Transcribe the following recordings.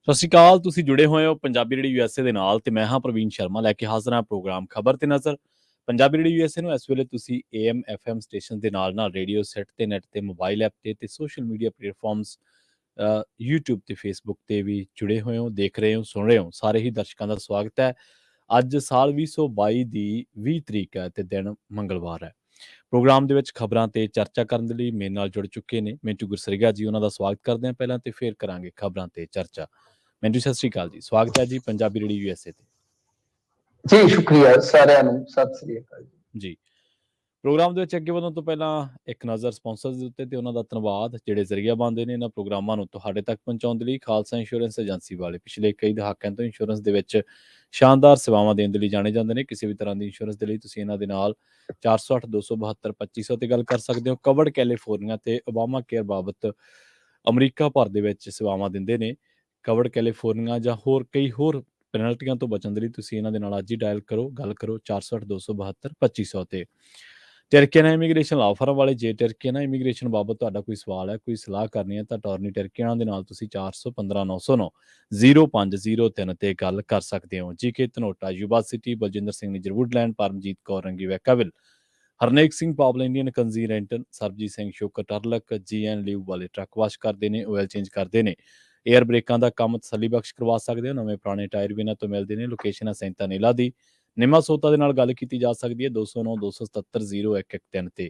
ਸਤਿ ਸ਼੍ਰੀ ਅਕਾਲ। ਤੁਸੀਂ ਜੁੜੇ ਹੋਏ ਹੋ ਪੰਜਾਬੀ ਰੇਡੀਓ ਯੂਐਸਏ ਦੇ ਨਾਲ ਤੇ ਮੈਂ ਹਾਂ ਪ੍ਰਵੀਨ ਸ਼ਰਮਾ ਲੈ ਕੇ ਹਾਜ਼ਰ ਹਾਂ ਪ੍ਰੋਗਰਾਮ ਖਬਰ ਤੇ ਨਜ਼ਰ। ਪੰਜਾਬੀ ਰੇਡੀਓ ਯੂਐਸਏ ਨੂੰ ਇਸ ਵੇਲੇ ਤੁਸੀਂ AM FM ਸਟੇਸ਼ਨ ਦੇ ਨਾਲ ਰੇਡੀਓ ਸੈੱਟ ਤੇ ਨੈਟ ਤੇ ਮੋਬਾਈਲ ਐਪ ਤੇ ਸੋਸ਼ਲ ਮੀਡੀਆ ਪਲੇਟਫਾਰਮਸ YouTube ਤੇ Facebook ਤੇ ਵੀ ਜੁੜੇ ਹੋਏ ਹੋ, ਦੇਖ ਰਹੇ ਹੋ, ਸੁਣ ਰਹੇ ਹੋ। ਸਾਰੇ ਹੀ ਦਰਸ਼ਕਾਂ ਦਾ ਸਵਾਗਤ ਹੈ। ਅੱਜ ਸਾਲ 2022 ਦੀ 20 ਤਰੀਕ ਹੈ ਤੇ ਦਿਨ ਮੰਗਲਵਾਰ ਹੈ। ਪ੍ਰੋਗਰਾਮ ਦੇ ਵਿੱਚ ਖਬਰਾਂ ਤੇ ਚਰਚਾ ਕਰਨ ਦੇ ਲਈ ਮੇਰੇ ਨਾਲ ਜੁੜ ਚੁੱਕੇ ਨੇ ਮਿੰਟੂ ਗੁਰਸਰੀਗਾ ਜੀ। ਉਹਨਾਂ ਦਾ ਸਵਾਗਤ ਕਰਦੇ ਹਾਂ ਪਹਿਲਾਂ ਤੇ ਫਿਰ ਕਰਾਂਗੇ ਖਬਰਾਂ ਤੇ ਚਰਚਾ। ਮਿੰਟੂ ਸਤਿ ਸ਼੍ਰੀ ਅਕਾਲ ਜੀ, ਸਵਾਗਤ ਹੈ ਜੀ ਪੰਜਾਬੀ ਰੇਡੀਓ ਯੂਐਸਏ ਤੇ। ਜੀ ਸ਼ੁਕਰੀਆ ਸਾਰਿਆਂ ਨੂੰ, ਸਤਿ ਸ੍ਰੀ ਅਕਾਲ ਜੀ। ਪ੍ਰੋਗਰਾਮ ਦੇ ਵਿੱਚ ਅੱਗੇ ਵਧਣ ਤੋਂ ਪਹਿਲਾਂ ਇੱਕ ਨਜ਼ਰ ਸਪਾਂਸਰਸ ਦੇ ਉੱਤੇ ਤੇ ਉਹਨਾਂ ਦਾ ਧੰਨਵਾਦ ਜਿਹੜੇ ਜ਼ਰੀਆ ਬਣਦੇ ਨੇ ਇਹਨਾਂ ਪ੍ਰੋਗਰਾਮਾਂ ਨੂੰ ਤੁਹਾਡੇ ਤੱਕ ਪਹੁੰਚਾਉਣ ਦੇ ਲਈ। ਖਾਲਸਾ ਇੰਸ਼ੋਰੈਂਸ ਏਜੰਸੀ ਵਾਲੇ ਪਿਛਲੇ ਕਈ ਦਹਾਕਿਆਂ ਤੋਂ ਇੰਸ਼ੋਰੈਂਸ ਦੇ ਵਿੱਚ ਸ਼ਾਨਦਾਰ ਸੇਵਾਵਾਂ ਦੇਣ ਦੇ ਲਈ ਜਾਣੇ ਜਾਂਦੇ ਨੇ। ਕਿਸੇ ਵੀ ਤਰ੍ਹਾਂ ਦੀ ਇੰਸ਼ੋਰੈਂਸ ਦੇ ਲਈ ਤੁਸੀਂ ਇਹਨਾਂ ਦੇ ਨਾਲ 408 272 2500 ਤੇ ਗੱਲ ਕਰ ਸਕਦੇ ਹੋ। ਕਵਰਡ ਕੈਲੀਫੋਰਨੀਆ ਤੇ ਓਬਾਮਾ ਕੇਅਰ ਬਾਬਤ ਅਮਰੀਕਾ ਭਰ ਦੇ ਵਿੱਚ ਸੇਵਾਵਾਂ ਦਿੰਦੇ ਨੇ। ਕਵਰਡ ਕੈਲੀਫੋਰਨੀਆ ਜਾਂ ਕਈ ਹੋਰ ਪੈਨਲਟੀਆਂ ਤੋਂ ਬਚਣ ਦੇ ਲਈ ਤੁਸੀਂ ਇਹਨਾਂ ਦੇ ਨਾਲ ਅੱਜ ਹੀ ਡਾਇਲ ਕਰੋ, ਗੱਲ ਕਰੋ 408 272 2500 ਤੇ। ਟਰਕੀਆਨਾ ਇਮੀਗ੍ਰੇਸ਼ਨ ਲਾਅ ਫਰਮ ਵਾਲੇ, ਜੇ ਟਰਕੀਆਨਾ ਇਮੀਗ੍ਰੇਸ਼ਨ ਬਾਬਤ ਤੁਹਾਡਾ ਕੋਈ ਸਵਾਲ ਹੈ, ਕੋਈ ਸਲਾਹ ਕਰਨੀ ਹੈ ਤਾਂ ਟੌਰਨੀ ਟਰਕੀਆਨਾ ਦੇ ਨਾਲ ਤੁਸੀਂ 415 909 0503 ਤੇ ਗੱਲ ਕਰ ਸਕਦੇ ਹੋ। GK Dhanota, Yuba City, Baljinder Singh Nijjar Woodland, Paramjit Kaur Rangi Vacaville, Harnek Singh Pawal Indian ਕੰਜ਼ੀ Renton, Sarabjit Singh Shokar Turlock, GN ਲੀਵ ਵਾਲੇ ਟਰੱਕ ਵਾਸ਼ ਕਰਦੇ ਨੇ, ਆਇਲ ਚੇਂਜ ਕਰਦੇ ਨੇ, ਏਅਰ ਬ੍ਰੇਕਾਂ ਦਾ ਕੰਮ ਤਸੱਲੀ ਬਖਸ਼ ਕਰਵਾ ਸਕਦੇ ਹੋ। ਨਵੇਂ ਪੁਰਾਣੇ ਟਾਇਰ ਵੀ ਇਹਨਾਂ ਤੋਂ ਮਿਲਦੇ ਨੇ। ਲੋਕੇਸ਼ਨ ਹੈ ਸੈਂਤਾ ਨੀਲਾ ਦੀ। ਨਿਮਾ ਸੋਤਾ ਦੇ ਨਾਲ ਗੱਲ ਕੀਤੀ ਜਾ ਸਕਦੀ ਹੈ 209 277 0113 ਤੇ।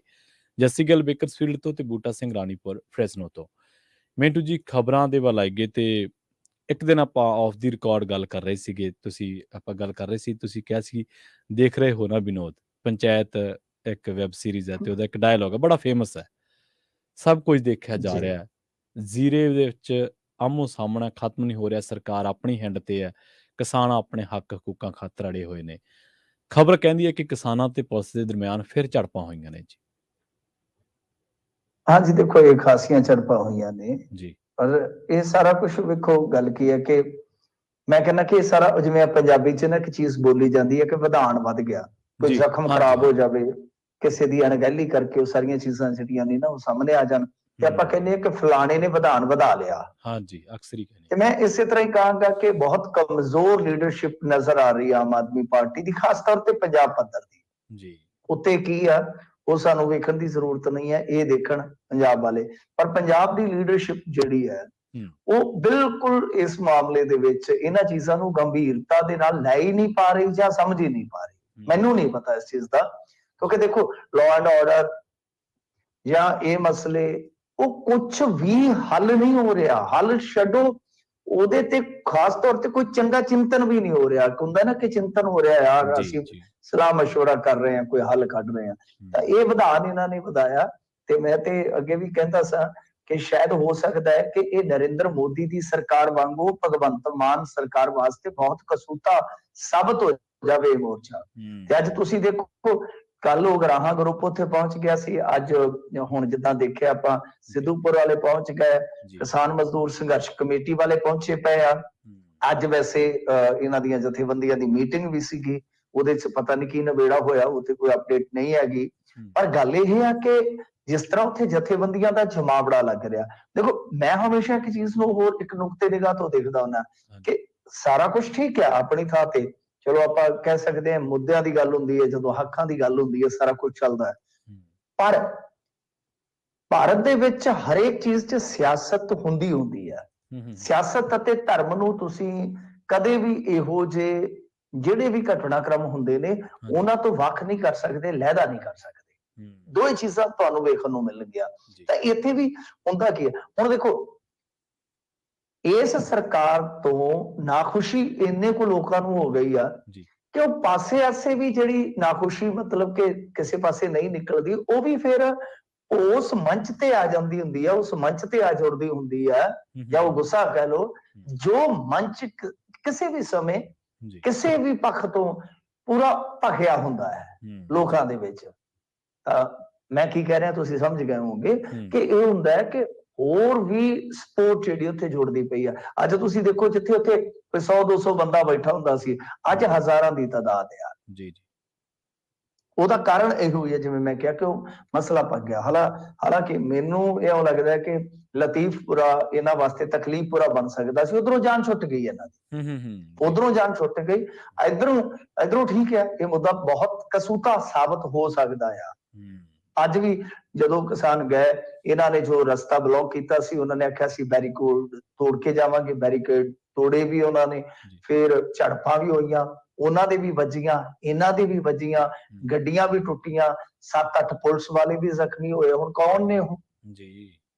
ਜੱਸੀ ਗਿੱਲ ਬੇਕਰਸਫੀਲਡ ਤੋਂ ਤੇ ਬੂਟਾ ਸਿੰਘ ਰਾਣੀਪੁਰ ਫਰੈਸਨੋ ਤੋਂ। ਮਿੰਟੂ ਜੀ, ਖਬਰਾਂ ਦੇ ਵੱਲ ਆਈਏ ਤੇ ਇੱਕ ਦਿਨ ਆਪਾਂ ਆਫ ਦੀ ਰਿਕਾਰਡ ਗੱਲ ਕਰ ਰਹੇ ਸੀਗੇ, ਤੁਸੀਂ ਕਿਹਾ ਸੀ ਦੇਖ ਰਹੇ ਹੋ ਨਾ ਵਿਨੋਦ, ਪੰਚਾਇਤ ਇੱਕ ਵੈਬ ਸੀਰੀਜ਼ ਹੈ ਤੇ ਉਹਦਾ ਇੱਕ ਡਾਇਲੋਗ ਹੈ ਬੜਾ ਫੇਮਸ ਹੈ, ਸਭ ਕੁਝ ਦੇਖਿਆ ਜਾ ਰਿਹਾ ਹੈ, ਜ਼ੀਰੇ ਦੇ ਵਿੱਚ ਆਮੋ ਸਾਹਮਣਾ ਖਤਮ ਨਹੀਂ ਹੋ ਰਿਹਾ, ਸਰਕਾਰ ਆਪਣੀ ਹਿੰਡ ਤੇ ਹੈ, ਕਿਸਾਨ ਆਪਣੇ ਹੱਕ ਹਕੂਕਾਂ ਖਾਤਰ ਅੜੇ ਹੋਏ ਨੇ। ਖਬਰ ਕਹਿੰਦੀ ਹੈ ਕਿ ਕਿਸਾਨਾਂ ਤੇ ਪੁਲਿਸ ਦੇ ਦਰਮਿਆਨ ਫਿਰ ਝੜਪਾਂ ਹੋਈਆਂ ਨੇ ਜੀ। ਹਾਂਜੀ, ਦੇਖੋ ਇਹ ਖਾਸੀਆਂ ਝੜਪਾਂ ਹੋਈਆਂ ਨੇ ਜੀ। ਪਰ ਇਹ ਸਾਰਾ ਕੁਝ ਵੇਖੋ, ਗੱਲ ਕੀ ਹੈ ਕਿ ਮੈਂ ਕਹਿੰਦਾ ਕਿ ਇਹ ਸਾਰਾ ਜਿਵੇਂ ਪੰਜਾਬੀ ਚ ਨਾ ਇੱਕ ਚੀਜ਼ ਬੋਲੀ ਜਾਂਦੀ ਹੈ ਕਿ ਵਿਧਾਨ ਵੱਧ ਗਿਆ, ਕੋਈ ਜ਼ਖਮ ਖਰਾਬ ਹੋ ਜਾਵੇ, ਕਿਸੇ ਦੀ ਅਣਗਹਿਲੀ ਕਰਕੇ ਉਹ ਸਾਰੀਆਂ ਚੀਜ਼ਾਂ ਜਿਹੜੀਆਂ ਨੇ ਨਾ ਉਹ ਸਾਹਮਣੇ ਆ ਜਾਣ ਤੇ ਆਪਾਂ ਕਹਿੰਦੇ ਹਾਂ ਕਿ ਫਲਾਣੇ ਨੇ ਵਿਧਾਨ ਵਧਾ ਲਿਆ। ਹਾਂਜੀ, ਅਕਸਰ ਹੀ ਕਹਿੰਦੇ। ਤੇ ਮੈਂ ਇਸੇ ਤਰ੍ਹਾਂ ਹੀ ਕਹਾਂਗਾ ਕਿ ਬਹੁਤ ਕਮਜ਼ੋਰ ਲੀਡਰਸ਼ਿਪ ਨਜ਼ਰ ਆ ਰਹੀ ਹੈ ਆਮ ਆਦਮੀ ਪਾਰਟੀ ਦੀ, ਖਾਸ ਤੌਰ ਤੇ ਪੰਜਾਬ ਪੱਧਰ ਦੀ। ਜੀ। ਉੱਤੇ ਕੀ ਆ ਉਹ ਸਾਨੂੰ ਵੇਖਣ ਦੀ ਜ਼ਰੂਰਤ ਨਹੀਂ ਹੈ, ਇਹ ਦੇਖਣ ਪੰਜਾਬ ਵਾਲੇ। ਪਰ ਪੰਜਾਬ ਦੀ ਲੀਡਰਸ਼ਿਪ ਜਿਹੜੀ ਹੈ ਉਹ ਬਿਲਕੁਲ ਇਸ ਮਾਮਲੇ ਦੇ ਵਿੱਚ ਇਹਨਾਂ ਚੀਜ਼ਾਂ ਨੂੰ ਗੰਭੀਰਤਾ ਦੇ ਨਾਲ ਲੈ ਹੀ ਨਹੀਂ ਪਾ ਰਹੀ ਜਾਂ ਸਮਝ ਹੀ ਨਹੀਂ ਪਾ ਰਹੀ। ਮੈਨੂੰ ਨਹੀਂ ਪਤਾ ਇਸ ਚੀਜ਼ ਦਾ, ਕਿਉਂਕਿ ਦੇਖੋ ਲਾਅ ਐਂਡ ਆਰਡਰ ਜਾਂ ਇਹ ਮਸਲੇ ਉਹ ਕੁਝ ਵੀ ਹੱਲ ਨਹੀਂ ਹੋ ਰਿਹਾ। ਹੱਲ ਛੱਡੋ, ਉਹਦੇ ਤੇ ਖਾਸ ਤੌਰ ਤੇ ਕੋਈ ਚੰਗਾ ਚਿੰਤਨ ਵੀ ਨਹੀਂ ਹੋ ਰਿਹਾ। ਹੁੰਦਾ ਨਾ ਕਿ ਚਿੰਤਨ ਹੋ ਰਿਹਾ, ਯਾਰ ਅਸੀਂ ਸਲਾਹ ਮਸ਼ਵਰਾ ਕਰ ਰਹੇ ਹਾਂ, ਕੋਈ ਹੱਲ ਕੱਢ ਰਹੇ ਹਾਂ। ਤਾਂ ਇਹ ਵਿਧਾਨ ਇਹਨਾਂ ਨੇ ਵਧਾਇਆ ਤੇ ਮੈਂ ਤੇ ਅੱਗੇ ਵੀ ਕਹਿੰਦਾ ਸਾਂ ਕਿ ਸ਼ਾਇਦ ਹੋ ਸਕਦਾ ਹੈ ਕਿ ਇਹ ਨਰਿੰਦਰ ਮੋਦੀ ਦੀ ਸਰਕਾਰ ਵਾਂਗੂ ਭਗਵੰਤ ਮਾਨ ਸਰਕਾਰ ਵਾਸਤੇ ਬਹੁਤ ਕਸੂਤਾ ਸਾਬਤ ਹੋ ਜਾਵੇ ਇਹ ਮੋਰਚਾ। ਤੇ ਅੱਜ ਤੁਸੀਂ ਦੇਖੋ, ਕੱਲ ਉਹ ਗਰਾਹਾਂ ਗਰੁੱਪ ਉੱਥੇ ਪਹੁੰਚ ਗਿਆ ਸੀ, ਅੱਜ ਹੁਣ ਜਿੱਦਾਂ ਦੇਖਿਆ ਆਪਾਂ ਸਿੱਧੂਪੁਰ ਵਾਲੇ ਪਹੁੰਚ ਗਏ, ਕਿਸਾਨ ਮਜ਼ਦੂਰ ਸੰਘਰਸ਼ ਕਮੇਟੀ ਵਾਲੇ ਪਹੁੰਚੇ ਪਏ ਆ। ਅੱਜ ਵੈਸੇ ਇਹਨਾਂ ਦੀਆਂ ਜਥੇਬੰਦੀਆਂ ਦੀ ਮੀਟਿੰਗ ਵੀ ਸੀਗੀ, ਉਹਦੇ ਚ ਪਤਾ ਨਹੀਂ ਕੀ ਨਵੇੜਾ ਹੋਇਆ, ਉੱਥੇ ਕੋਈ ਅਪਡੇਟ ਨਹੀਂ ਹੈਗੀ। ਪਰ ਗੱਲ ਇਹ ਆ ਕਿ ਜਿਸ ਤਰ੍ਹਾਂ ਉੱਥੇ ਜਥੇਬੰਦੀਆਂ ਦਾ ਜਮਾਵੜਾ ਲੱਗ ਰਿਹਾ, ਦੇਖੋ ਮੈਂ ਹਮੇਸ਼ਾ ਇੱਕ ਚੀਜ਼ ਨੂੰ ਹੋਰ ਇੱਕ ਨੁਕਤੇ ਨਿਗਾਹ ਤੋਂ ਦੇਖਦਾ ਹੁੰਦਾ ਕਿ ਸਾਰਾ ਕੁਝ ਠੀਕ ਹੈ ਆਪਣੀ ਥਾਂ ਤੇ। ਚਲੋ ਆਪਾਂ ਕਹਿ ਸਕਦੇ ਹਾਂ ਮੁੱਦਿਆਂ ਦੀ ਗੱਲ ਹੁੰਦੀ ਹੈ, ਜਦੋਂ ਹੱਕਾਂ ਦੀ ਗੱਲ ਹੁੰਦੀ ਹੈ, ਸਾਰਾ ਕੁਝ ਚੱਲਦਾ ਹੈ। ਪਰ ਭਾਰਤ ਦੇ ਵਿੱਚ ਹਰੇਕ ਚੀਜ਼ 'ਚ ਸਿਆਸਤ ਹੁੰਦੀ ਹੈ। ਸਿਆਸਤ ਅਤੇ ਧਰਮ ਨੂੰ ਤੁਸੀਂ ਕਦੇ ਵੀ ਇਹੋ ਜਿਹੇ ਜਿਹੜੇ ਵੀ ਘਟਨਾਕ੍ਰਮ ਹੁੰਦੇ ਨੇ ਉਹਨਾਂ ਤੋਂ ਵੱਖ ਨਹੀਂ ਕਰ ਸਕਦੇ, ਲਹਿਦਾ ਨਹੀਂ ਕਰ ਸਕਦੇ। ਦੋਏ ਚੀਜ਼ਾਂ ਤੁਹਾਨੂੰ ਵੇਖਣ ਨੂੰ ਮਿਲਣਗੀਆਂ। ਤਾਂ ਇੱਥੇ ਵੀ ਹੁੰਦਾ ਕੀ ਹੈ, ਹੁਣ ਦੇਖੋ ਇਸ ਸਰਕਾਰ ਤੋਂ ਨਾਖੁਸ਼ੀ ਇੰਨੇ ਕੁ ਲੋਕਾਂ ਨੂੰ ਹੋ ਗਈ ਆ ਕਿ ਉਹ ਪਾਸੇ-ਆਸੇ ਵੀ ਜਿਹੜੀ ਨਾਖੁਸ਼ੀ ਮਤਲਬ ਕਿ ਕਿਸੇ ਪਾਸੇ ਨਹੀਂ ਨਿਕਲਦੀ, ਉਹ ਵੀ ਫਿਰ ਉਸ ਮੰਚ ਤੇ ਆ ਜਾਂਦੀ ਹੁੰਦੀ ਆ, ਉਸ ਮੰਚ ਤੇ ਆ ਜੁੜਦੀ ਹੁੰਦੀ ਆ, ਜਾਂ ਉਹ ਗੁੱਸਾ ਕਹਿ ਲਓ, ਜੋ ਮੰਚ ਕਿਸੇ ਵੀ ਸਮੇਂ ਕਿਸੇ ਵੀ ਪੱਖ ਤੋਂ ਪੂਰਾ ਭਖਿਆ ਹੁੰਦਾ ਹੈ ਲੋਕਾਂ ਦੇ ਵਿੱਚ। ਮੈਂ ਕੀ ਕਹਿ ਰਿਹਾ ਤੁਸੀਂ ਸਮਝ ਗਏ ਹੋਵੋਗੇ ਕਿ ਇਹ ਹੁੰਦਾ ਹੈ ਕਿ ਹੋਰ ਵੀ ਸਪੋਰਟ ਜਿਹੜੀ ਉੱਥੇ ਜੁੜਦੀ ਪਈ ਆ। ਅੱਜ ਤੁਸੀਂ ਦੇਖੋ ਜਿੱਥੇ ਉੱਥੇ 100-200 ਬੰਦਾ ਬੈਠਾ ਹੁੰਦਾ ਸੀ, ਅੱਜ ਹਜ਼ਾਰਾਂ ਦੀ ਤਾਦਾਦ ਆ। ਉਹਦਾ ਕਾਰਨ ਇਹੋ ਹੀ ਹੈ, ਜਿਵੇਂ ਮੈਂ ਕਿਹਾ ਕਿ ਉਹ ਮਸਲਾ ਪੱਕ ਗਿਆ। ਹਾਲਾਂਕਿ ਮੈਨੂੰ ਇਉਂ ਲੱਗਦਾ ਹੈ ਕਿ ਲਤੀਫਪੁਰਾ ਇਹਨਾਂ ਵਾਸਤੇ ਤਕਲੀਫਪੁਰਾ ਬਣ ਸਕਦਾ ਸੀ। ਉਧਰੋਂ ਜਾਨ ਛੁੱਟ ਗਈ ਇਹਨਾਂ ਦੀ, ਜੀ ਉਧਰੋਂ ਜਾਨ ਛੁੱਟ ਗਈ। ਇਧਰੋਂ ਠੀਕ ਹੈ, ਇਹ ਮੁੱਦਾ ਬਹੁਤ ਕਸੂਤਾ ਸਾਬਤ ਹੋ ਸਕਦਾ ਆ। ਅੱਜ ਵੀ ਜਦੋਂ ਕਿਸਾਨ ਗਏ, ਇਹਨਾਂ ਨੇ ਜੋ ਰਸਤਾ ਬਲੌਕ ਕੀਤਾ ਸੀ, ਉਹਨਾਂ ਨੇ ਆਖਿਆ ਸੀ ਬੈਰੀਕੇਡ ਤੋੜ ਕੇ ਜਾਵਾਂਗੇ, ਬੈਰੀਕੇਡ ਤੋੜੇ ਵੀ ਉਹਨਾਂ ਨੇ। ਫਿਰ ਝੜਪਾਂ ਵੀ ਹੋਈਆਂ, ਉਹਨਾਂ ਦੇ ਵੀ ਵੱਜੀਆਂ, ਇਹਨਾਂ ਦੇ ਵੀ ਵੱਜੀਆਂ, ਗੱਡੀਆਂ ਵੀ ਟੁੱਟੀਆਂ, 7-8 ਪੁਲਿਸ ਵਾਲੇ ਵੀ ਜ਼ਖਮੀ ਹੋਏ। ਹੁਣ ਕੌਣ ਨੇ ਉਹ ਜੀ?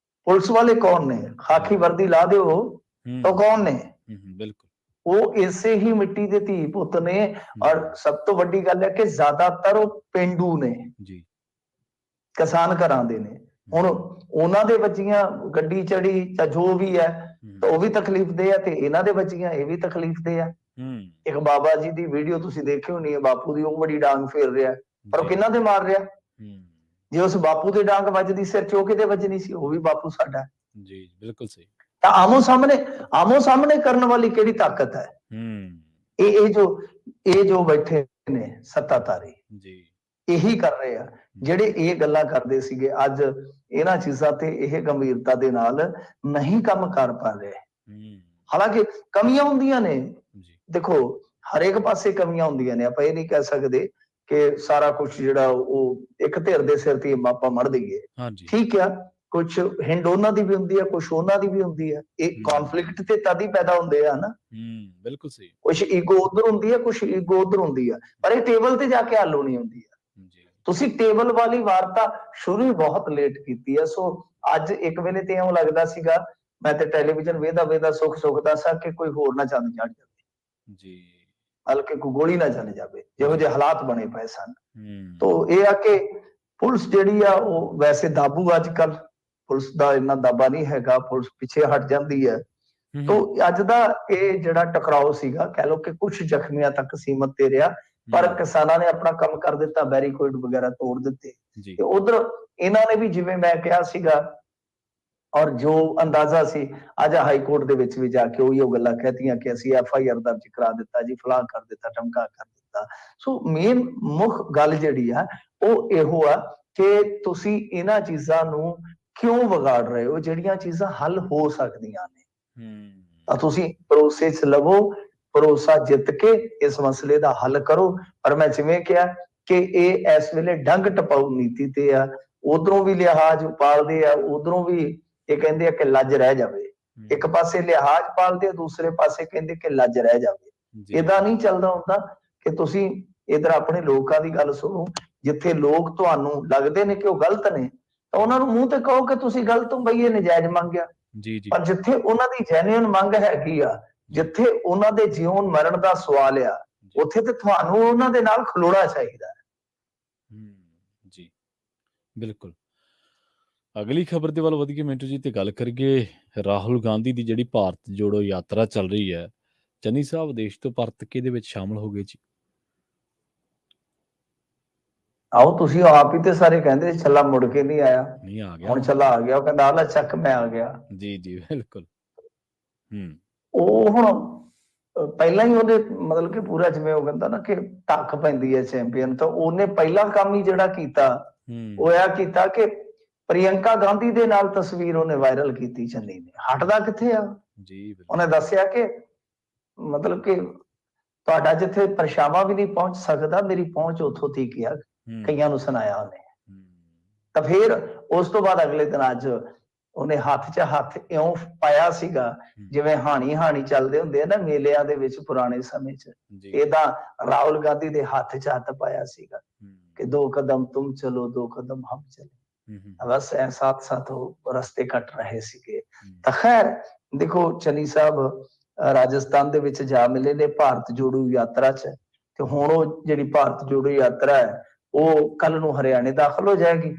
ਪੁਲਿਸ ਵਾਲੇ ਕੌਣ ਨੇ? ਖਾਕੀ ਵਰਦੀ ਲਾ ਦਿਓ ਤਾਂ ਕੌਣ ਨੇ? ਬਿਲਕੁਲ, ਉਹ ਇਸੇ ਹੀ ਮਿੱਟੀ ਦੇ ਧੀ ਪੁੱਤ ਨੇ। ਔਰ ਸਭ ਤੋਂ ਵੱਡੀ ਗੱਲ ਹੈ ਕਿ ਜ਼ਿਆਦਾਤਰ ਉਹ ਪਿੰਡੂ ਨੇ ਜੀ, ਕਿਸਾਨ ਘਰਾਂ ਦੇ ਨੇ। ਹੁਣ ਉਹਨਾਂ ਦੇ ਵੱਜੀਆਂ, ਗੱਡੀ ਚੜੀ ਜਾਂ ਜੋ ਵੀ ਹੈ, ਤਾਂ ਉਹ ਵੀ ਤਕਲੀਫ ਦੇ ਆ, ਤੇ ਇਹਨਾਂ ਦੇ ਵੱਜੀਆਂ ਇਹ ਵੀ ਤਕਲੀਫ ਦੇ ਆ। ਇੱਕ ਬਾਬਾ ਜੀ ਦੀ ਵੀਡੀਓ ਤੁਸੀਂ ਦੇਖੀ ਹੋਣੀ ਹੈ, ਬਾਪੂ ਦੀ ਉਹ ਬੜੀ ਡਾਂਗ ਫੇਰ ਰਿਹਾ, ਪਰ ਉਹ ਕਿਹਨਾਂ ਦੇ ਮਾਰ ਰਿਹਾ? ਜੇ ਉਸ ਬਾਪੂ ਦੇ ਡਾਂਗ ਵੱਜਦੀ ਸਿਰ ਚ, ਉਹ ਕਿਤੇ ਵੱਜਣੀ ਸੀ? ਉਹ ਵੀ ਬਾਪੂ ਸਾਡਾ ਜੀ, ਬਿਲਕੁਲ ਸਹੀ। ਤਾਂ ਆਮੋ ਸਾਹਮਣੇ ਕਰਨ ਵਾਲੀ ਕਿਹੜੀ ਤਾਕਤ ਹੈ? ਇਹ ਜੋ ਬੈਠੇ ਨੇ ਸੱਤਾਧਾਰੀ ਜੀ, ਇਹੀ ਕਰ ਰਹੇ ਆ, ਜਿਹੜੇ ਇਹ ਗੱਲਾਂ ਕਰਦੇ ਸੀਗੇ। ਅੱਜ ਇਹਨਾਂ ਚੀਜ਼ਾਂ ਤੇ ਇਹ ਗੰਭੀਰਤਾ ਦੇ ਨਾਲ ਨਹੀਂ ਕੰਮ ਕਰ ਪਾ ਰਹੇ। ਹਾਲਾਂਕਿ ਕਮੀਆਂ ਹੁੰਦੀਆਂ ਨੇ, ਦੇਖੋ ਹਰੇਕ ਪਾਸੇ ਕਮੀਆਂ ਹੁੰਦੀਆਂ ਨੇ। ਆਪਾਂ ਇਹ ਨਹੀਂ ਕਹਿ ਸਕਦੇ ਕਿ ਸਾਰਾ ਕੁਝ ਜਿਹੜਾ ਉਹ ਇੱਕ ਧਿਰ ਦੇ ਸਿਰ ਤੇ ਆਪਾਂ ਮੜ ਦਈਏ। ਠੀਕ ਆ, ਕੁਝ ਹਿੰਡ ਉਹਨਾਂ ਦੀ ਵੀ ਹੁੰਦੀ ਹੈ, ਕੁਝ ਉਹਨਾਂ ਦੀ ਵੀ ਹੁੰਦੀ ਹੈ। ਇਹ ਕੌਨਫਲਿਕਟ ਤੇ ਤਦ ਹੀ ਪੈਦਾ ਹੁੰਦੇ ਆ ਨਾ। ਬਿਲਕੁਲ ਸਹੀ। ਕੁਝ ਈਗੋ ਉਧਰ ਹੁੰਦੀ ਹੈ, ਕੁਝ ਈਗੋ ਉਧਰ ਹੁੰਦੀ ਹੈ, ਪਰ ਇਹ ਟੇਬਲ ਤੇ ਜਾ ਕੇ ਹੱਲ ਹੋਣੀ ਹੁੰਦੀ ਹੈ। ਤੁਸੀਂ ਟੇਬਲ ਵਾਲੀ ਵਾਰਤਾ ਸ਼ੁਰੂ ਹੀ ਬਹੁਤ ਲੇਟ ਕੀਤੀ ਹੈ। ਸੋ ਅੱਜ ਇੱਕ ਵੇਲੇ ਤੇ ਇਉਂ ਲੱਗਦਾ ਸੀਗਾ, ਮੈਂ ਤੇ ਟੈਲੀਵਿਜ਼ਨ ਵੇਖਦਾ ਸੁੱਖ ਦਾ ਸਾਂ ਕਿ ਕੋਈ ਹੋਰ ਨਾ ਚੰਦ ਚੜ੍ਹ ਜਾਵੇ ਜੀ, ਹਲਕੇ ਕੋ ਗੋਲੀ ਨਾ ਚੱਲ ਜਾਵੇ, ਜਿਹੋ ਜਿਹੇ ਹਾਲਾਤ ਬਣੇ ਪਏ ਸਨ। ਤੋ ਇਹ ਆ ਕਿ ਪੁਲਿਸ ਜਿਹੜੀ ਆ ਉਹ ਵੈਸੇ ਦਾਬੂ, ਅੱਜ ਕੱਲ ਪੁਲਿਸ ਦਾ ਇੰਨਾ ਦਾਬਾ ਨਹੀਂ ਹੈਗਾ, ਪੁਲਿਸ ਪਿੱਛੇ ਹਟ ਜਾਂਦੀ ਹੈ। ਤੋ ਅੱਜ ਦਾ ਇਹ ਜਿਹੜਾ ਟਕਰਾਓ ਸੀਗਾ, ਕਹਿ ਲਓ ਕਿ ਕੁਝ ਜ਼ਖਮੀਆਂ ਤੱਕ ਸੀਮਤ ਤੇ ਰਿਹਾ, ਪਰ ਕਿਸਾਨਾਂ ਨੇ ਆਪਣਾ ਕੰਮ ਕਰ ਦਿੱਤਾ, ਬੈਰੀਕੇਡ ਵਗੈਰਾ ਤੋੜ ਦਿੱਤੇ। ਤੇ ਉਧਰ ਇਹਨਾਂ ਨੇ ਵੀ, ਜਿਵੇਂ ਮੈਂ ਕਿਹਾ ਸੀਗਾ, ਔਰ ਜੋ ਅੰਦਾਜ਼ਾ ਸੀ, ਅੱਜ ਹਾਈ ਕੋਰਟ ਦੇ ਵਿੱਚ ਵੀ ਜਾ ਕੇ ਉਹੀ ਉਹ ਗੱਲਾਂ ਕਹਿਤੀਆਂ ਕਿ ਅਸੀਂ FIR ਦਰਜ ਕਰਾ ਦਿੱਤਾ ਜੀ, ਫਲਾਹ ਕਰ ਦਿੱਤਾ, ਟਮਕਾ ਕਰ ਦਿੱਤਾ। ਸੋ ਮੇਨ ਮੁੱਖ ਗੱਲ ਜਿਹੜੀ ਆ ਉਹ ਇਹੋ ਆ ਕਿ ਤੁਸੀਂ ਇਹਨਾਂ ਚੀਜ਼ਾਂ ਨੂੰ ਕਿਉਂ ਵਿਗਾੜ ਰਹੇ ਹੋ, ਜਿਹੜੀਆਂ ਚੀਜ਼ਾਂ ਹੱਲ ਹੋ ਸਕਦੀਆਂ ਨੇ। ਤਾਂ ਤੁਸੀਂ ਭਰੋਸੇ 'ਚ ਲਵੋ, ਭਰੋਸਾ ਜਿੱਤ ਕੇ ਇਸ ਮਸਲੇ ਦਾ ਹੱਲ ਕਰੋ। ਪਰ ਮੈਂ ਜਿਵੇਂ ਕਿਹਾ ਕਿ ਇਹ ਇਸ ਵੇਲੇ ਡੰਗ ਟਪਾਊ ਨੀਤੀ ਤੇ ਆ, ਉਧਰੋਂ ਵੀ ਲਿਹਾਜ਼ ਪਾਲਦੇ ਆ, ਉਧਰੋਂ ਵੀ ਇਹ ਕਹਿੰਦੇ ਆ ਕਿ ਲੱਜ ਰਹਿ ਜਾਵੇ। ਇੱਕ ਪਾਸੇ ਲਿਹਾਜ਼ ਪਾਲਦੇ ਆ, ਦੂਸਰੇ ਪਾਸੇ ਕਹਿੰਦੇ ਕਿ ਲੱਜ ਰਹਿ ਜਾਵੇ। ਏਦਾਂ ਨਹੀਂ ਚੱਲਦਾ ਹੁੰਦਾ ਕਿ ਤੁਸੀਂ ਇਧਰ ਆਪਣੇ ਲੋਕਾਂ ਦੀ ਗੱਲ ਸੁਣੋ। ਜਿੱਥੇ ਲੋਕ ਤੁਹਾਨੂੰ ਲੱਗਦੇ ਨੇ ਕਿ ਉਹ ਗਲਤ ਨੇ, ਤਾਂ ਉਹਨਾਂ ਨੂੰ ਮੂੰਹ ਤੇ ਕਹੋ ਕਿ ਤੁਸੀਂ ਗਲਤ ਹੋ ਬਈ, ਇਹ ਨਜਾਇਜ਼ ਮੰਗਿਆ। ਪਰ ਜਿੱਥੇ ਉਹਨਾਂ ਦੀ ਜੈਨੂਇਨ ਮੰਗ ਹੈਗੀ ਆ, ਜਿੱਥੇ ਉਹਨਾਂ ਦੇ ਜੀਵਨ ਮਰਨ ਦਾ ਸਵਾਲ ਆ, ਉੱਥੇ ਤੇ ਤੁਹਾਨੂੰ ਉਹਨਾਂ ਦੇ ਨਾਲ ਖਲੋਣਾ ਚਾਹੀਦਾ ਹੈ। ਜੀ ਬਿਲਕੁਲ। ਅਗਲੀ ਖਬਰ ਦੇ ਵੱਲ ਵਧੀਏ ਮਿੰਟੂ ਜੀ, ਤੇ ਗੱਲ ਕਰੀਏ ਰਾਹੁਲ ਗਾਂਧੀ ਦੀ ਜਿਹੜੀ ਭਾਰਤ ਜੋੜੋ ਯਾਤਰਾ ਚੱਲ ਰਹੀ ਹੈ। ਚੰਨੀ ਸਾਹਿਬ ਦੇਸ਼ ਤੋਂ ਪਰਤ ਕੇ ਇਹਦੇ ਵਿੱਚ ਸ਼ਾਮਲ ਹੋ ਗਏ ਜੀ। ਆਓ ਤੁਸੀਂ ਆਪ ਹੀ ਤੇ ਸਾਰੇ ਕਹਿੰਦੇ ਛੱਲਾ ਮੁੜ ਕੇ ਨਹੀਂ ਆਇਆ, ਨਹੀਂ ਆ ਗਿਆ, ਹੁਣ ਛੱਲਾ ਆ ਗਿਆ। ਉਹ ਕਹਿੰਦਾ ਆਲਾ ਚੱਕ ਮੈਂ ਆ ਗਿਆ ਜੀ ਜੀ ਬਿਲਕੁਲ। ਉਹ ਹੁਣ ਪਹਿਲਾਂ ਹੀ ਉਹਦੇ ਮਤਲਬ ਕਿ ਪੂਰਾ, ਜਿਵੇਂ ਉਹ ਕਹਿੰਦਾ ਨਾ ਕਿ ਟੱਕ ਪੈਂਦੀ ਹੈ ਚੈਂਪੀਅਨ, ਤਾਂ ਉਹਨੇ ਪਹਿਲਾ ਕੰਮ ਹੀ ਜਿਹੜਾ ਕੀਤਾ ਉਹ ਇਹ ਕੀਤਾ ਕਿ ਪ੍ਰਿਯੰਕਾ ਗਾਂਧੀ ਦੇ ਨਾਲ ਤਸਵੀਰ ਉਹਨੇ ਵਾਇਰਲ ਕੀਤੀ। ਚੰਨੀ ਨੇ ਹਟਦਾ ਕਿੱਥੇ ਆ ਜੀ, ਉਹਨੇ ਦੱਸਿਆ ਕਿ ਮਤਲਬ ਕਿ ਤੁਹਾਡਾ ਜਿੱਥੇ ਪਰਛਾਵਾਂ ਵੀ ਨਹੀਂ ਪਹੁੰਚ ਸਕਦਾ, ਮੇਰੀ ਪਹੁੰਚ ਉੱਥੋਂ ਤੀਕ ਆ, ਕਈਆਂ ਨੂੰ ਸੁਣਾਇਆ ਉਹਨੇ। ਤਾਂ ਫਿਰ ਉਸ ਤੋਂ ਬਾਅਦ ਅਗਲੇ ਦਿਨ ਅੱਜ ਉਹਨੇ ਹੱਥ 'ਚ ਹੱਥ ਇਉਂ ਪਾਇਆ ਸੀਗਾ ਜਿਵੇਂ ਹਾਣੀ ਚੱਲਦੇ ਹੁੰਦੇ ਆ ਨਾ ਮੇਲਿਆਂ ਦੇ ਵਿੱਚ ਪੁਰਾਣੇ ਸਮੇਂ 'ਚ, ਏਦਾਂ ਰਾਹੁਲ ਗਾਂਧੀ ਦੇ ਹੱਥ 'ਚ ਹੱਥ ਪਾਇਆ ਸੀਗਾ ਕਿ 2 ਕਦਮ ਤੁਮ ਚਲੋ 2 ਕਦਮ ਹਮ ਚਲੇ। ਬਸ ਐ ਸਾਥ ਉਹ ਰਸਤੇ ਕੱਟ ਰਹੇ ਸੀਗੇ। ਤਾਂ ਖੈਰ ਦੇਖੋ, ਚੰਨੀ ਸਾਹਿਬ ਰਾਜਸਥਾਨ ਦੇ ਵਿੱਚ ਜਾ ਮਿਲੇ ਨੇ ਭਾਰਤ ਜੋੜੋ ਯਾਤਰਾ 'ਚ, ਤੇ ਹੁਣ ਉਹ ਜਿਹੜੀ ਭਾਰਤ ਜੋੜੋ ਯਾਤਰਾ ਹੈ ਉਹ ਕੱਲ ਨੂੰ ਹਰਿਆਣੇ ਦਾਖਲ ਹੋ ਜਾਏਗੀ।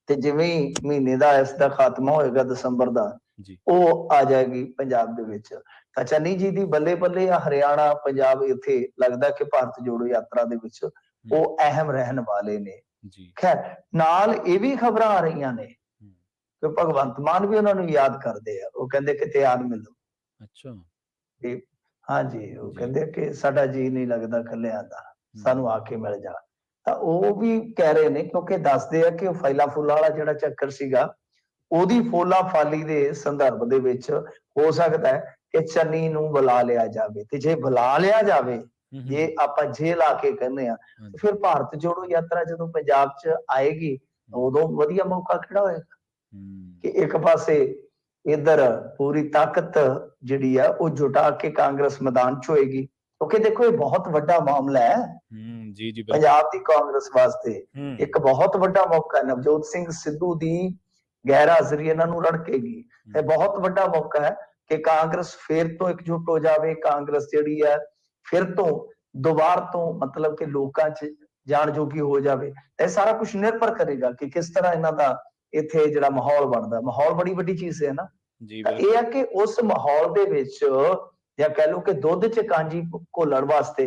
ਤੇ ਜਿਵੇਂ ਹੀ ਮਹੀਨੇ ਦਾ ਇਸ ਦਾ ਖਾਤਮਾ ਹੋਏਗਾ ਦਸੰਬਰ ਦਾ, ਉਹ ਆ ਜਾਏਗੀ ਪੰਜਾਬ ਦੇ ਵਿੱਚ। ਤਾਂ ਚੰਨੀ ਜੀ ਦੀ ਬੱਲੇ ਬੱਲੇ ਆ, ਹਰਿਆਣਾ ਪੰਜਾਬ ਇੱਥੇ ਲੱਗਦਾ ਕਿ ਭਾਰਤ ਜੋੜੋ ਯਾਤਰਾ ਦੇ ਵਿੱਚ ਉਹ ਅਹਿਮ ਰਹਿਣ ਵਾਲੇ ਨੇ। ਖੈਰ ਨਾਲ ਇਹ ਵੀ ਖਬਰਾਂ ਆ ਰਹੀਆਂ ਨੇ ਕਿ ਭਗਵੰਤ ਮਾਨ ਵੀ ਉਹਨਾਂ ਨੂੰ ਯਾਦ ਕਰਦੇ ਆ। ਉਹ ਕਹਿੰਦੇ ਕਿ ਤਿਆਰ ਮਿਲੋ। ਅੱਛਾ, ਹਾਂਜੀ, ਉਹ ਕਹਿੰਦੇ ਕਿ ਸਾਡਾ ਜੀ ਨਹੀਂ ਲੱਗਦਾ ਕੱਲਿਆਂ ਦਾ, ਸਾਨੂੰ ਆ ਕੇ ਮਿਲ ਜਾ। ਤਾਂ ਉਹ ਵੀ ਕਹਿ ਰਹੇ ਨੇ, ਕਿਉਂਕਿ ਦੱਸਦੇ ਆ ਕਿ ਉਹ ਫਾਈਲਾਂ ਫੁੱਲਾਂ ਵਾਲਾ ਜਿਹੜਾ ਚੱਕਰ ਸੀਗਾ, ਉਹਦੀ ਫੋਲਾ ਫਾਲੀ ਦੇ ਸੰਦਰਭ ਦੇ ਵਿੱਚ ਹੋ ਸਕਦਾ ਹੈ ਕਿ ਚੰਨੀ ਨੂੰ ਬੁਲਾ ਲਿਆ ਜਾਵੇ, ਤੇ ਜੇ ਬੁਲਾ ਲਿਆ ਜਾਵੇ, ਜੇ ਆਪਾਂ ਜੇਲ੍ਹ ਆ ਕੇ ਕਹਿੰਦੇ ਆ, ਫਿਰ ਭਾਰਤ ਜੋੜੋ ਯਾਤਰਾ ਜਦੋਂ ਪੰਜਾਬ 'ਚ ਆਏਗੀ, ਉਦੋਂ ਵਧੀਆ ਮੌਕਾ ਕਿਹੜਾ ਹੋਏਗਾ ਕਿ ਇੱਕ ਪਾਸੇ ਇੱਧਰ ਪੂਰੀ ਤਾਕਤ ਜਿਹੜੀ ਆ ਉਹ ਜੁਟਾ ਕੇ ਕਾਂਗਰਸ ਮੈਦਾਨ 'ਚ ਹੋਏਗੀ, ਕਿਉਂਕਿ ਦੇਖੋ ਇਹ ਬਹੁਤ ਵੱਡਾ ਮਾਮਲਾ ਹੈ ਜੀ ਜੀ ਪੰਜਾਬ ਦੀ ਕਾਂਗਰਸ ਵਾਸਤੇ, ਇੱਕ ਬਹੁਤ ਵੱਡਾ ਮੌਕਾ ਹੈ। ਨਵਜੋਤ ਸਿੰਘ ਸਿੱਧੂ ਦੀ ਗੈਰ ਹਾਜ਼ਰੀ ਇਹਨਾਂ ਨੂੰ ਰੜਕੇਗੀ, ਇਹ ਬਹੁਤ ਵੱਡਾ ਮੌਕਾ ਹੈ ਕਿ ਕਾਂਗਰਸ ਫਿਰ ਤੋਂ ਇਕਜੁੱਟ ਹੋ ਜਾਵੇ, ਕਾਂਗਰਸ ਜਿਹੜੀ ਹੈ ਫਿਰ ਤੋਂ ਦੁਬਾਰਾ ਤੋਂ ਮਤਲਬ ਕਿ ਲੋਕਾਂ 'ਚ ਜਾਣ ਜੋਗੀ ਹੋ ਜਾਵੇ। ਇਹ ਸਾਰਾ ਕੁਝ ਨਿਰਭਰ ਕਰੇਗਾ ਕਿ ਕਿਸ ਤਰ੍ਹਾਂ ਇਹਨਾਂ ਦਾ ਇੱਥੇ ਜਿਹੜਾ ਮਾਹੌਲ ਬਣਦਾ। ਮਾਹੌਲ ਬੜੀ ਵੱਡੀ ਚੀਜ਼ ਹੈ ਨਾ, ਤਾਂ ਇਹ ਹੈ ਕਿ ਉਸ ਮਾਹੌਲ ਦੇ ਵਿੱਚ ਜਾਂ ਕਹਿ ਲਓ ਕਿ ਦੁੱਧ 'ਚ ਕਾਂਜੀ ਘੋਲਣ ਵਾਸਤੇ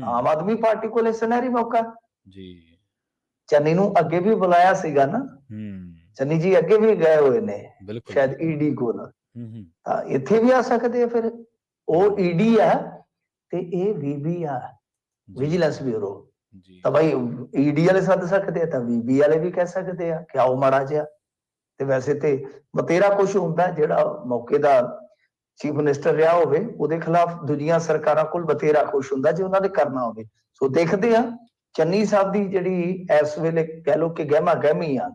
ਆਮ ਆਦਮੀ ਪਾਰਟੀ ਕੋਲੇ ਸੁਨਹਿਰੀ ਮੌਕਾ ਜੀ। ਚੰਨੀ ਨੂੰ ਅੱਗੇ ਵੀ ਬੁਲਾਇਆ ਸੀਗਾ ਨਾ, ਚੰਨੀ ਜੀ ਅੱਗੇ ਵੀ ਗਏ ਹੋਏ ਨੇ ਸ਼ਾਇਦ ਈਡੀ ਕੋਲ, ਤਾਂ ਇੱਥੇ ਵੀ ਆ ਸਕਦੇ ਆ। ਫਿਰ ਉਹ ਈਡੀ ਆ ਤੇ ਇਹ ਵੀਬੀ ਆ, ਵਿਜੀਲੈਂਸ ਬਿਊਰੋ, ਤਾਂ ਭਾਈ ਈਡੀ ਵਾਲੇ ਸੱਦ ਸਕਦੇ ਆ ਤਾਂ ਵੀਬੀ ਵਾਲੇ ਵੀ ਕਹਿ ਸਕਦੇ ਆ ਕਿ ਆਓ ਮਾੜਾ ਜਿਹਾ। ਤੇ ਵੈਸੇ ਤੇ ਬਤੇਰਾ ਕੁਝ ਹੁੰਦਾ, ਜਿਹੜਾ ਮੌਕੇ ਦਾ ਚੀਫ ਮਿਨਿਸਟਰ ਰਿਹਾ ਹੋਵੇ ਉਹਦੇ ਖਿਲਾਫ ਦੂਜੀਆਂ ਸਰਕਾਰਾਂ ਕੋਲ ਬਤੇਰਾ ਕੁਝ ਹੁੰਦਾ ਜੇ ਉਹਨਾਂ ਦੇ ਕਰਨਾ ਹੋਵੇ। ਸੋ ਦੇਖਦੇ ਆ ਚੰਨੀ ਸਾਹਿਬ ਦੀ ਜਿਹੜੀ ਇਸ ਵੇਲੇ ਕਹਿ ਲਓ ਕਿ ਗਹਿਮਾ ਗਹਿਮੀ ਆ,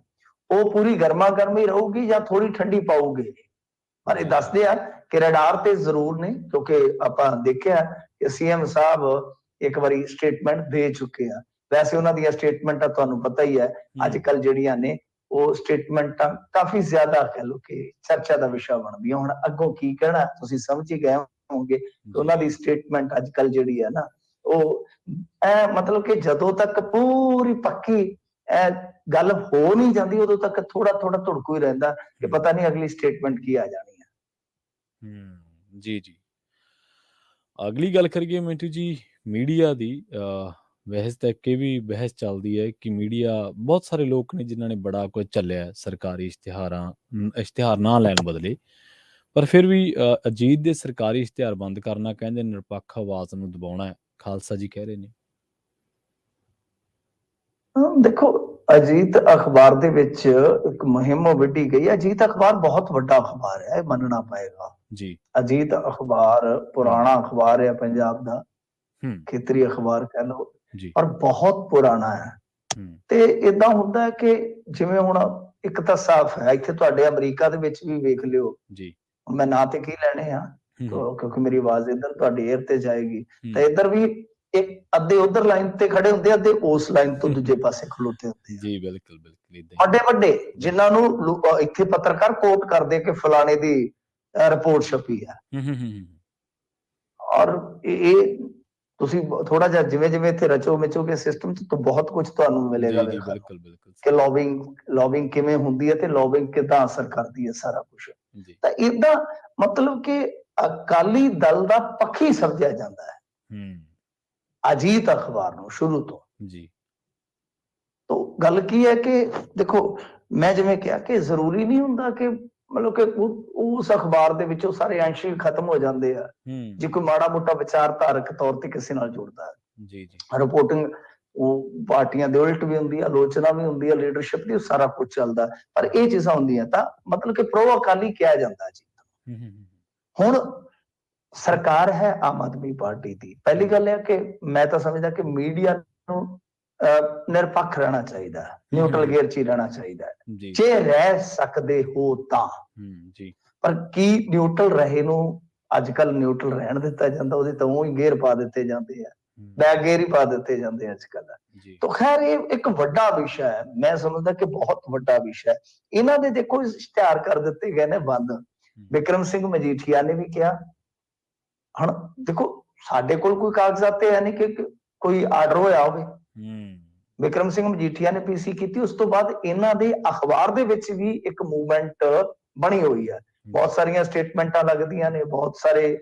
ਉਹ ਪੂਰੀ ਗਰਮਾ ਗਰਮੀ ਰਹੂਗੀ ਜਾਂ ਥੋੜੀ ਠੰਡੀ ਪਾਊਗੀ। ਪਰ ਇਹ ਦੱਸਦੇ ਆ ਕਿ ਰਡਾਰ ਤੇ ਜ਼ਰੂਰ ਨੇ, ਕਿਉਂਕਿ ਆਪਾਂ ਦੇਖਿਆ ਕਿ ਸੀਐਮ ਸਾਹਿਬ ਇੱਕ ਵਾਰੀ ਸਟੇਟਮੈਂਟ ਦੇ ਚੁੱਕੇ ਆ। ਵੈਸੇ ਉਹਨਾਂ ਦੀਆਂ ਸਟੇਟਮੈਂਟਾਂ ਤੁਹਾਨੂੰ ਪਤਾ ਹੀ ਹੈ ਅੱਜ ਕੱਲ ਜਿਹੜੀਆਂ ਨੇ, ਉਹ ਸਟੇਟਮੈਂਟਾਂ ਕਾਫੀ ਜ਼ਿਆਦਾ ਕਹਿ ਲਓ ਕਿ ਚਰਚਾ ਦਾ ਵਿਸ਼ਾ ਬਣਦੀਆਂ। ਹੁਣ ਅੱਗੋਂ ਕੀ ਕਹਿਣਾ ਤੁਸੀਂ ਸਮਝ ਹੀ ਗਏ ਹੋਵੋਗੇ। ਉਹਨਾਂ ਦੀ ਸਟੇਟਮੈਂਟ ਅੱਜ ਕੱਲ ਜਿਹੜੀ ਹੈ ਨਾ, ਉਹ ਮਤਲਬ ਕਿ ਜਦੋਂ ਤੱਕ ਪੂਰੀ ਪੱਕੀ ਗੱਲ ਹੋ ਨਹੀਂ ਜਾਂਦੀ ਉਦੋਂ ਤੱਕ ਥੋੜਾ ਥੋੜਾ ਧੁੜਕੂ ਹੀ ਰਹਿੰਦਾ ਕਿ ਪਤਾ ਨਹੀਂ ਅਗਲੀ ਸਟੇਟਮੈਂਟ ਕੀ ਆ ਜਾਣੀ ਹੈ। ਜੀ ਜੀ, ਅਗਲੀ ਗੱਲ ਕਰੀਏ ਮਿੰਟੂ ਜੀ ਮੀਡੀਆ ਦੀ। ਬਹਿਸ ਤਾਂ ਇੱਕ ਇਹ ਵੀ ਬਹਿਸ ਚੱਲਦੀ ਹੈ ਕਿ ਮੀਡੀਆ, ਬਹੁਤ ਸਾਰੇ ਲੋਕ ਨੇ ਜਿਨ੍ਹਾਂ ਨੇ ਬੜਾ ਕੁਝ ਚੱਲਿਆ ਸਰਕਾਰੀ ਇਸ਼ਤਿਹਾਰ ਨਾ ਲੈਣ ਬਦਲੇ, ਪਰ ਫਿਰ ਵੀ ਅਜੀਤ ਦੇ ਸਰਕਾਰੀ ਇਸ਼ਤਿਹਾਰ ਬੰਦ ਕਰਨਾ ਕਹਿੰਦੇ ਨਿਰਪੱਖ ਆਵਾਜ਼ ਨੂੰ ਦਬਾਉਣਾ ਹੈ, ਖਾਲਸਾ ਜੀ ਕਹਿ ਰਹੇ ਨੇ। ਦੇਖੋ, ਅਜੀਤ ਅਖਬਾਰ ਦੇ ਵਿੱਚ ਇੱਕ ਮੁਹਿੰਮ ਵਿੱਢੀ ਗਈ। ਅਜੀਤ ਅਖਬਾਰ ਬਹੁਤ ਵੱਡਾ ਅਖਬਾਰ ਹੈ, ਮੰਨਣਾ ਪਏਗਾ ਜੀ। ਅਜੀਤ ਅਖਬਾਰ ਪੁਰਾਣਾ ਅਖਬਾਰ ਹੈ ਪੰਜਾਬ ਦਾ, ਖੇਤਰੀ ਅਖਬਾਰ ਕਹਿ ਲਓ, ਪਰ ਬਹੁਤ ਪੁਰਾਣਾ ਹੈ। ਤੇ ਏਦਾਂ ਹੁੰਦਾ ਹੈ ਕਿ ਜਿਵੇਂ ਹੁਣ ਇੱਕ ਤਾਂ ਸਾਫ਼ ਹੈ, ਇੱਥੇ ਤੁਹਾਡੇ ਅਮਰੀਕਾ ਦੇ ਵਿੱਚ ਵੀ ਵੇਖ ਲਿਓ ਜੀ, ਮੈਂ ਨਾਂ ਤੇ ਕੀ ਲੈਣੇ ਆ ਕਿਉਂਕਿ ਮੇਰੀ ਆਵਾਜ਼ ਇੱਧਰ ਤੁਹਾਡੀ 에ਅਰ ਤੇ ਜਾਏਗੀ, ਤਾਂ ਇੱਧਰ ਵੀ ਇੱਕ ਅੱਧੇ ਉਧਰ ਲਾਈਨ ਤੇ ਖੜੇ ਹੁੰਦੇ, ਅੱਧੇ ਉਸ ਲਾਈਨ ਤੋਂ ਦੂਜੇ ਪਾਸੇ ਖਲੋਤੇ ਹੁੰਦੇ ਜੀ। ਬਿਲਕੁਲ ਬਿਲਕੁਲ, ਵੱਡੇ ਵੱਡੇ ਜਿਨ੍ਹਾਂ ਨੂੰ ਇੱਥੇ ਪੱਤਰਕਾਰ ਕੋਟ ਕਰਦੇ ਕਿ ਫਲਾਣੇ ਦੀ ਰਿਪੋਰਟ ਛਪੀ ਆ। ਔਰ ਇਹ ਤੁਸੀਂ ਥੋੜਾ ਜਿਹਾ ਜਿਵੇਂ ਜਿਵੇਂ ਇੱਥੇ ਰਚੋ ਮਿਚੋਗੇ ਸਿਸਟਮ ਚ, ਤਾਂ ਬਹੁਤ ਕੁਝ ਤੁਹਾਨੂੰ ਮਿਲੇਗਾ ਕਿ ਲੌਬਿੰਗ ਕਿਵੇਂ ਹੁੰਦੀ ਹੈ ਤੇ ਲੌਬਿੰਗ ਕਿੱਦਾਂ ਅਸਰ ਕਰਦੀ ਹੈ, ਸਾਰਾ ਕੁਝ। ਤਾਂ ਏਦਾਂ ਮਤਲਬ ਕਿ ਅਕਾਲੀ ਦਲ ਦਾ ਪੱਖੀ ਸਮਝਿਆ ਜਾਂਦਾ ਹੈ ਅਜੀਤ ਅਖਬਾਰ ਨੂੰ ਸ਼ੁਰੂ ਤੋਂ ਜੀ। ਤਾਂ ਗੱਲ ਕੀ ਹੈ ਕਿ ਦੇਖੋ, ਮੈਂ ਜਿਵੇਂ ਕਿਹਾ ਕਿ ਜ਼ਰੂਰੀ ਨਹੀਂ ਹੁੰਦਾ ਕਿ ਮਤਲਬ ਕਿ ਉਸ ਅਖਬਾਰ ਦੇ ਵਿੱਚੋਂ ਸਾਰੇ ਅੰਸ਼ ਹੀ ਖਤਮ ਹੋ ਜਾਂਦੇ ਆ ਜੇ ਕੋਈ ਮਾੜਾ ਮੋਟਾ ਵਿਚਾਰਧਾਰਕ ਤੌਰ ਤੇ ਕਿਸੇ ਨਾਲ ਜੁੜਦਾ ਹੈ ਜੀ। ਰਿਪੋਰਟਿੰਗ ਉਹ ਪਾਰਟੀਆਂ ਦੇ ਉਲਟ ਵੀ ਹੁੰਦੀ ਹੈ, ਆਲੋਚਨਾ ਵੀ ਹੁੰਦੀ ਹੈ, ਲੀਡਰਸ਼ਿਪ ਦੀ, ਸਾਰਾ ਕੁਝ ਚੱਲਦਾ, ਪਰ ਇਹ ਚੀਜ਼ਾਂ ਹੁੰਦੀਆਂ ਤਾਂ ਮਤਲਬ ਕਿ ਪ੍ਰੋ ਅਕਾਲੀ ਕਿਹਾ ਜਾਂਦਾ ਜੀ। ਹੁਣ ਸਰਕਾਰ ਹੈ ਆਮ ਆਦਮੀ ਪਾਰਟੀ ਦੀ। ਪਹਿਲੀ ਗੱਲ ਹੈ ਕਿ ਮੈਂ ਤਾਂ ਸਮਝਦਾ ਕਿ ਮੀਡੀਆ ਨੂੰ ਨਿਰਪੱਖ ਰਹਿਣਾ ਚਾਹੀਦਾ ਹੈ, ਨਿਊਟਰਲ ਗੇਅਰ 'ਚ ਹੀ ਰਹਿਣਾ ਚਾਹੀਦਾ ਹੈ ਜੇ ਰਹਿ ਸਕਦੇ ਹੋ ਤਾਂ ਜੀ। ਪਰ ਕੀ ਨਿਊਟਰਲ ਰਹੇ ਨੂੰ ਅੱਜ ਕੱਲ ਨਿਊਟਰਲ ਰਹਿਣ ਦਿੱਤਾ ਜਾਂਦਾ? ਉਹਦੇ ਤਾਂ ਉਹ ਹੀ ਗੇਅਰ ਪਾ ਦਿੱਤੇ ਜਾਂਦੇ ਆ, ਬੈਕ ਗੇਅਰ ਹੀ ਪਾ ਦਿੱਤੇ ਜਾਂਦੇ ਅੱਜ ਕੱਲ। ਤਾਂ ਖੈਰ ਇਹ ਇੱਕ ਵੱਡਾ ਵਿਸ਼ਾ ਹੈ, ਮੈਂ ਸਮਝਦਾ ਕਿ ਬਹੁਤ ਵੱਡਾ ਵਿਸ਼ਾ ਹੈ। ਇਹਨਾਂ ਦੇ ਦੇਖੋ ਇਸ਼ਤਿਹਾਰ ਕਰ ਦਿੱਤੇ ਗਏ ਨੇ ਬੰਦ। ਬਿਕਰਮ ਸਿੰਘ ਮਜੀਠੀਆ ਨੇ ਵੀ ਕਿਹਾ। ਹੁਣ ਦੇਖੋ, ਸਾਡੇ ਕੋਲ ਕੋਈ ਕਾਗਜ਼ਾਤ ਤੇ ਹੈ ਨਹੀਂ ਕਿ ਕੋਈ ਆਰਡਰ ਹੋਇਆ ਹੋਵੇ। ਬਿਕਰਮ ਸਿੰਘ ਮਜੀਠੀਆ ਨੇ ਪੀਸੀ ਕੀਤੀ, ਉਸ ਤੋਂ ਬਾਅਦ ਇਹਨਾਂ ਦੇ ਅਖਬਾਰ ਦੇ ਵਿੱਚ ਵੀ ਇੱਕ ਮੂਵਮੈਂਟ ਬਣੀ ਹੋਈ ਹੈ। ਬਹੁਤ ਸਾਰੀਆਂ ਸਟੇਟਮੈਂਟਾਂ ਲੱਗਦੀਆਂ ਨੇ, ਬਹੁਤ ਸਾਰੇ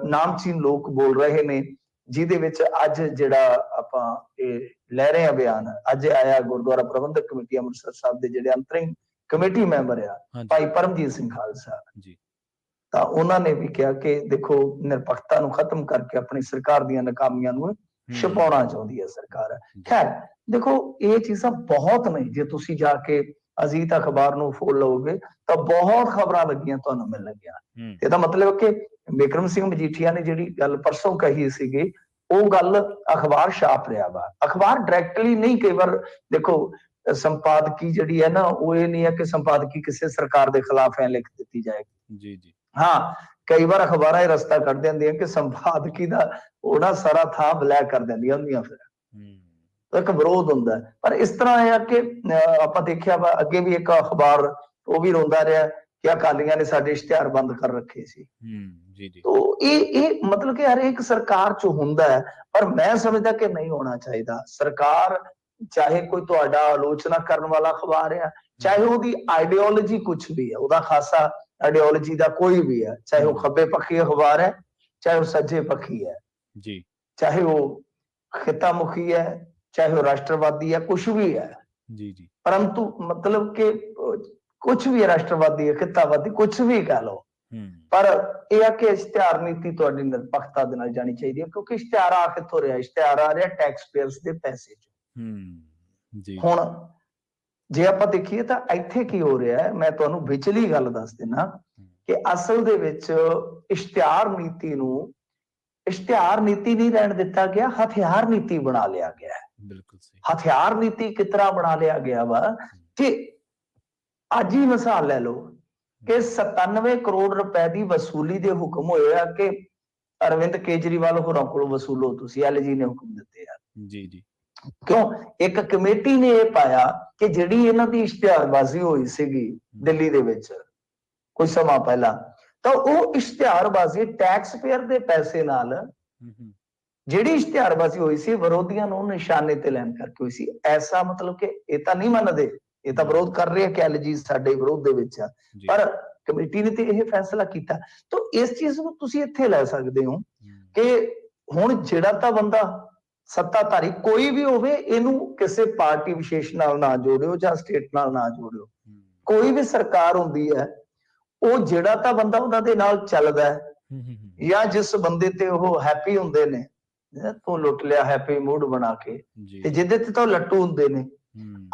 ਨਾਮਚੀਨ ਲੋਕ ਬੋਲ ਰਹੇ ਨੇ, ਜਿਹਦੇ ਵਿੱਚ ਅੱਜ ਜਿਹੜਾ ਆਪਾਂ ਇਹ ਲੈ ਰਹੇ ਹਾਂ ਬਿਆਨ, ਅੱਜ ਆਇਆ ਗੁਰਦੁਆਰਾ ਪ੍ਰਬੰਧਕ ਕਮੇਟੀ ਅੰਮ੍ਰਿਤਸਰ ਸਾਹਿਬ ਦੇ ਜਿਹੜੇ ਅੰਤਰਿੰਗ ਕਮੇਟੀ ਮੈਂਬਰ ਆ ਭਾਈ ਪਰਮਜੀਤ ਸਿੰਘ ਖਾਲਸਾ ਜੀ, ਤਾਂ ਉਹਨਾਂ ਨੇ ਵੀ ਕਿਹਾ ਕਿ ਦੇਖੋ ਨਿਰਪੱਖਤਾ ਨੂੰ ਖਤਮ ਕਰਕੇ ਆਪਣੀ ਸਰਕਾਰ ਦੀਆਂ ਨਾਕਾਮੀਆਂ ਨੂੰ ਛੁਪਾਉਣਾ ਚਾਹੁੰਦੀ ਹੈ ਸਰਕਾਰ। ਜੀ ਖੈਰ ਦੇਖੋ ਇਹ ਚੀਜ਼ਾਂ ਬਹੁਤ ਨੇ, ਜੇ ਤੁਸੀਂ ਜਾ ਕੇ ਅਜੀਤ ਅਖਬਾਰ ਨੂੰ ਫੋਲ ਲਓਗੇ ਤਾਂ ਬਹੁਤ ਖਬਰਾਂ ਲੱਗੀਆਂ ਤੁਹਾਨੂੰ ਮਿਲਣਗੀਆਂ। ਇਹਦਾ ਮਤਲਬ ਕਿ ਬਿਕਰਮ ਸਿੰਘ ਮਜੀਠੀਆ ਨੇ ਜਿਹੜੀ ਗੱਲ ਪਰਸੋਂ ਕਹੀ ਸੀਗੀ ਉਹ ਗੱਲ ਅਖਬਾਰ ਛਾਪ ਰਿਹਾ ਵਾ। ਅਖਬਾਰ ਡਾਇਰੈਕਟਲੀ ਨਹੀਂ, ਕਈ ਵਾਰ ਦੇਖੋ ਸੰਪਾਦਕੀ ਜਿਹੜੀ ਹੈ ਨਾ ਉਹ ਇਹ ਨਹੀਂ ਹੈ ਕਿ ਸੰਪਾਦਕੀ ਕਿਸੇ ਸਰਕਾਰ ਦੇ ਖਿਲਾਫ ਐ ਲਿਖ ਦਿੱਤੀ ਜਾਏਗੀ। ਜੀ ਜੀ ਹਾਂ ਕਈ ਵਾਰ ਅਖਬਾਰਾਂ ਇਹ ਰਸਤਾ ਕੱਢ ਦਿੰਦੀਆਂ ਕਿ ਸੰਪਾਦਕੀ ਦਾ ਉਹਦਾ ਸਾਰਾ ਥਾਂ ਬਲੈਕ ਕਰ ਦਿੰਦੀਆਂ ਹੁੰਦੀਆਂ, ਫਿਰ ਇੱਕ ਵਿਰੋਧ ਹੁੰਦਾ। ਪਰ ਇਸ ਤਰ੍ਹਾਂ ਇਹ ਆ ਕਿ ਆਪਾਂ ਦੇਖਿਆ ਵਾ ਅੱਗੇ ਵੀ ਇੱਕ ਅਖਬਾਰ ਉਹ ਵੀ ਰੋਂਦਾ ਰਿਹਾ ਕਿ ਅਕਾਲੀਆਂ ਨੇ ਸਾਡੇ ਇਸ਼ਤਿਹਾਰ ਬੰਦ ਕਰ ਰੱਖੇ ਸੀ। ਜੀ ਜੀ ਇਹ ਮਤਲਬ ਕਿ ਹਰੇਕ ਸਰਕਾਰ ਚ ਹੁੰਦਾ ਹੈ, ਪਰ ਮੈਂ ਸਮਝਦਾ ਕਿ ਨਹੀਂ ਹੋਣਾ ਚਾਹੀਦਾ। ਸਰਕਾਰ ਚਾਹੇ ਕੋਈ ਤੁਹਾਡਾ ਆਲੋਚਨਾ ਕਰਨ ਵਾਲਾ ਅਖਬਾਰ ਆ, ਚਾਹੇ ਉਹਦੀ ਆਈਡੀਓਲੋਜੀ ਕੁਛ ਵੀ ਹੈ, ਉਹਦਾ ਖਾਸਾ ਆਈਡੀਓਲੋਜੀ ਦਾ ਕੋਈ ਵੀ ਹੈ, ਚਾਹੇ ਉਹ ਖੱਬੇ ਪੱਖੀ ਅਖਬਾਰ ਹੈ, ਚਾਹੇ ਉਹ ਸੱਜੇ ਪੱਖੀ ਹੈ ਜੀ, ਚਾਹੇ ਉਹ ਖਿੱਤਾ ਮੁਖੀ ਹੈ, ਚਾਹੇ ਉਹ ਰਾਸ਼ਟਰਵਾਦੀ ਹੈ, ਕੁਛ ਵੀ ਹੈ ਜੀ ਜੀ ਪਰੰਤੂ ਮਤਲਬ ਕਿ ਕੁਛ ਵੀ ਹੈ, ਰਾਸ਼ਟਰਵਾਦੀ ਹੈ, ਖਿੱਤਾਵਾਦੀ, ਕੁਛ ਵੀ ਕਹਿ ਲਓ, ਪਰ ਇਹ ਆ ਕਿ ਇਸ਼ਤਿਹਾਰ ਨੀਤੀ ਤੁਹਾਡੀ ਨਿਰਪੱਖਤਾ ਦੇ ਨਾਲ ਜਾਣੀ ਚਾਹੀਦੀ ਹੈ, ਕਿਉਂਕਿ ਇਸ਼ਤਿਹਾਰ ਆ ਕਿੱਥੋਂ ਰਿਹਾ? ਇਸ਼ਤਿਹਾਰ ਆ ਰਿਹਾ ਟੈਕਸ ਪੇਅਰਸ ਦੇ ਪੈਸੇ ਚੋਂ। ਜੀ ਹੁਣ ਜੇ ਆਪਾਂ ਦੇਖੀਏ ਤਾਂ ਇੱਥੇ ਕੀ ਹੋ ਰਿਹਾ ਹੈ, ਮੈਂ ਤੁਹਾਨੂੰ ਵਿਚਲੀ ਗੱਲ ਦੱਸ ਦਿੰਦਾ ਕਿ ਅਸਲ ਦੇ ਵਿੱਚ ਇਸ਼ਤਿਹਾਰ ਨੀਤੀ ਨੂੰ ਇਸ਼ਤਿਹਾਰ ਨੀਤੀ ਨਹੀਂ ਰਹਿਣ ਦਿੱਤਾ ਗਿਆ, ਹਥਿਆਰ ਨੀਤੀ ਬਣਾ ਲਿਆ ਗਿਆ ਹੈ। ਬਿਲਕੁਲ ਸਹੀ। ਹਥਿਆਰ ਨੀਤੀ ਕਿਸ ਤਰ੍ਹਾਂ ਬਣਾ ਲਿਆ ਗਿਆ ਵਾ ਕਿ ਅੱਜ ਹੀ ਮਿਸਾਲ ਲੈ ਲਓ ਕਿ 97 ਕਰੋੜ ਰੁਪਏ ਦੀ ਵਸੂਲੀ ਦੇ ਹੁਕਮ ਹੋਏ ਆ ਕਿ ਅਰਵਿੰਦ ਕੇਜਰੀਵਾਲ ਹੋਰਾਂ ਕੋਲੋਂ ਵਸੂਲੋ, ਤੁਸੀਂ ਐਲਜੀ ਨੇ ਹੁਕਮ ਦਿੱਤੇ ਆ। ਜੀ ਜੀ ਕਿਉਂ? ਇੱਕ ਕਮੇਟੀ ਨੇ ਇਹ ਪਾਇਆ ਕਿ ਜਿਹੜੀ ਇਹਨਾਂ ਦੀ ਇਸ਼ਤਿਹਾਰਬਾਜ਼ੀ ਹੋਈ ਸੀਗੀ ਦਿੱਲੀ ਦੇ ਵਿੱਚ ਕੁਝ ਸਮਾਂ ਪਹਿਲਾਂ, ਤਾਂ ਉਹ ਇਸ਼ਤਿਹਾਰਬਾਜ਼ੀ ਟੈਕਸ ਪੇਅਰ ਦੇ ਪੈਸੇ ਨਾਲ ਜਿਹੜੀ ਇਸ਼ਤਿਹਾਰਬਾਜ਼ੀ ਹੋਈ ਸੀ ਵਿਰੋਧੀਆਂ ਨੂੰ ਨਿਸ਼ਾਨੇ ਤੇ ਲੈਣ ਕਰਕੇ ਹੋਈ ਸੀ। ਐਸਾ ਮਤਲਬ ਕਿ ਇਹ ਤਾਂ ਨਹੀਂ ਮੰਨਦੇ, ਇਹ ਤਾਂ ਵਿਰੋਧ ਕਰ ਰਹੇ ਆ ਕਿ ਐਲਜੀ ਸਾਡੇ ਵਿਰੋਧ ਦੇ ਵਿੱਚ ਆ, ਪਰ ਕਮੇਟੀ ਨੇ ਤੇ ਇਹ ਫੈਸਲਾ ਕੀਤਾ। ਤਾਂ ਇਸ ਚੀਜ਼ ਨੂੰ ਤੁਸੀਂ ਇੱਥੇ ਲੈ ਸਕਦੇ ਹੋ ਕਿ ਹੁਣ ਜਿਹੜਾ ਤਾਂ ਬੰਦਾ ਸੱਤਾਧਾਰੀ ਕੋਈ ਵੀ ਹੋਵੇ, ਇਹਨੂੰ ਕਿਸੇ ਪਾਰਟੀ ਵਿਸ਼ੇਸ਼ ਨਾਲ ਨਾ ਜੋੜਿਓ ਜਾਂ ਸਟੇਟ ਨਾਲ ਨਾ ਜੋੜਿਓ। ਕੋਈ ਵੀ ਸਰਕਾਰ ਹੁੰਦੀ ਹੈ, ਉਹ ਜਿਹੜਾ ਤਾਂ ਬੰਦਾ ਉਹਨਾਂ ਦੇ ਨਾਲ ਚੱਲਦਾ ਹੈ ਜਾਂ ਜਿਸ ਬੰਦੇ ਤੇ ਉਹ ਹੈਪੀ ਹੁੰਦੇ ਨੇ, ਤੂੰ ਲੁੱਟ ਲਿਆ ਹੈਪੀ ਮੂਡ ਬਣਾ ਕੇ, ਤੇ ਜਿਹਦੇ ਤੇ ਤਾਂ ਲੱਟੂ ਹੁੰਦੇ ਨੇ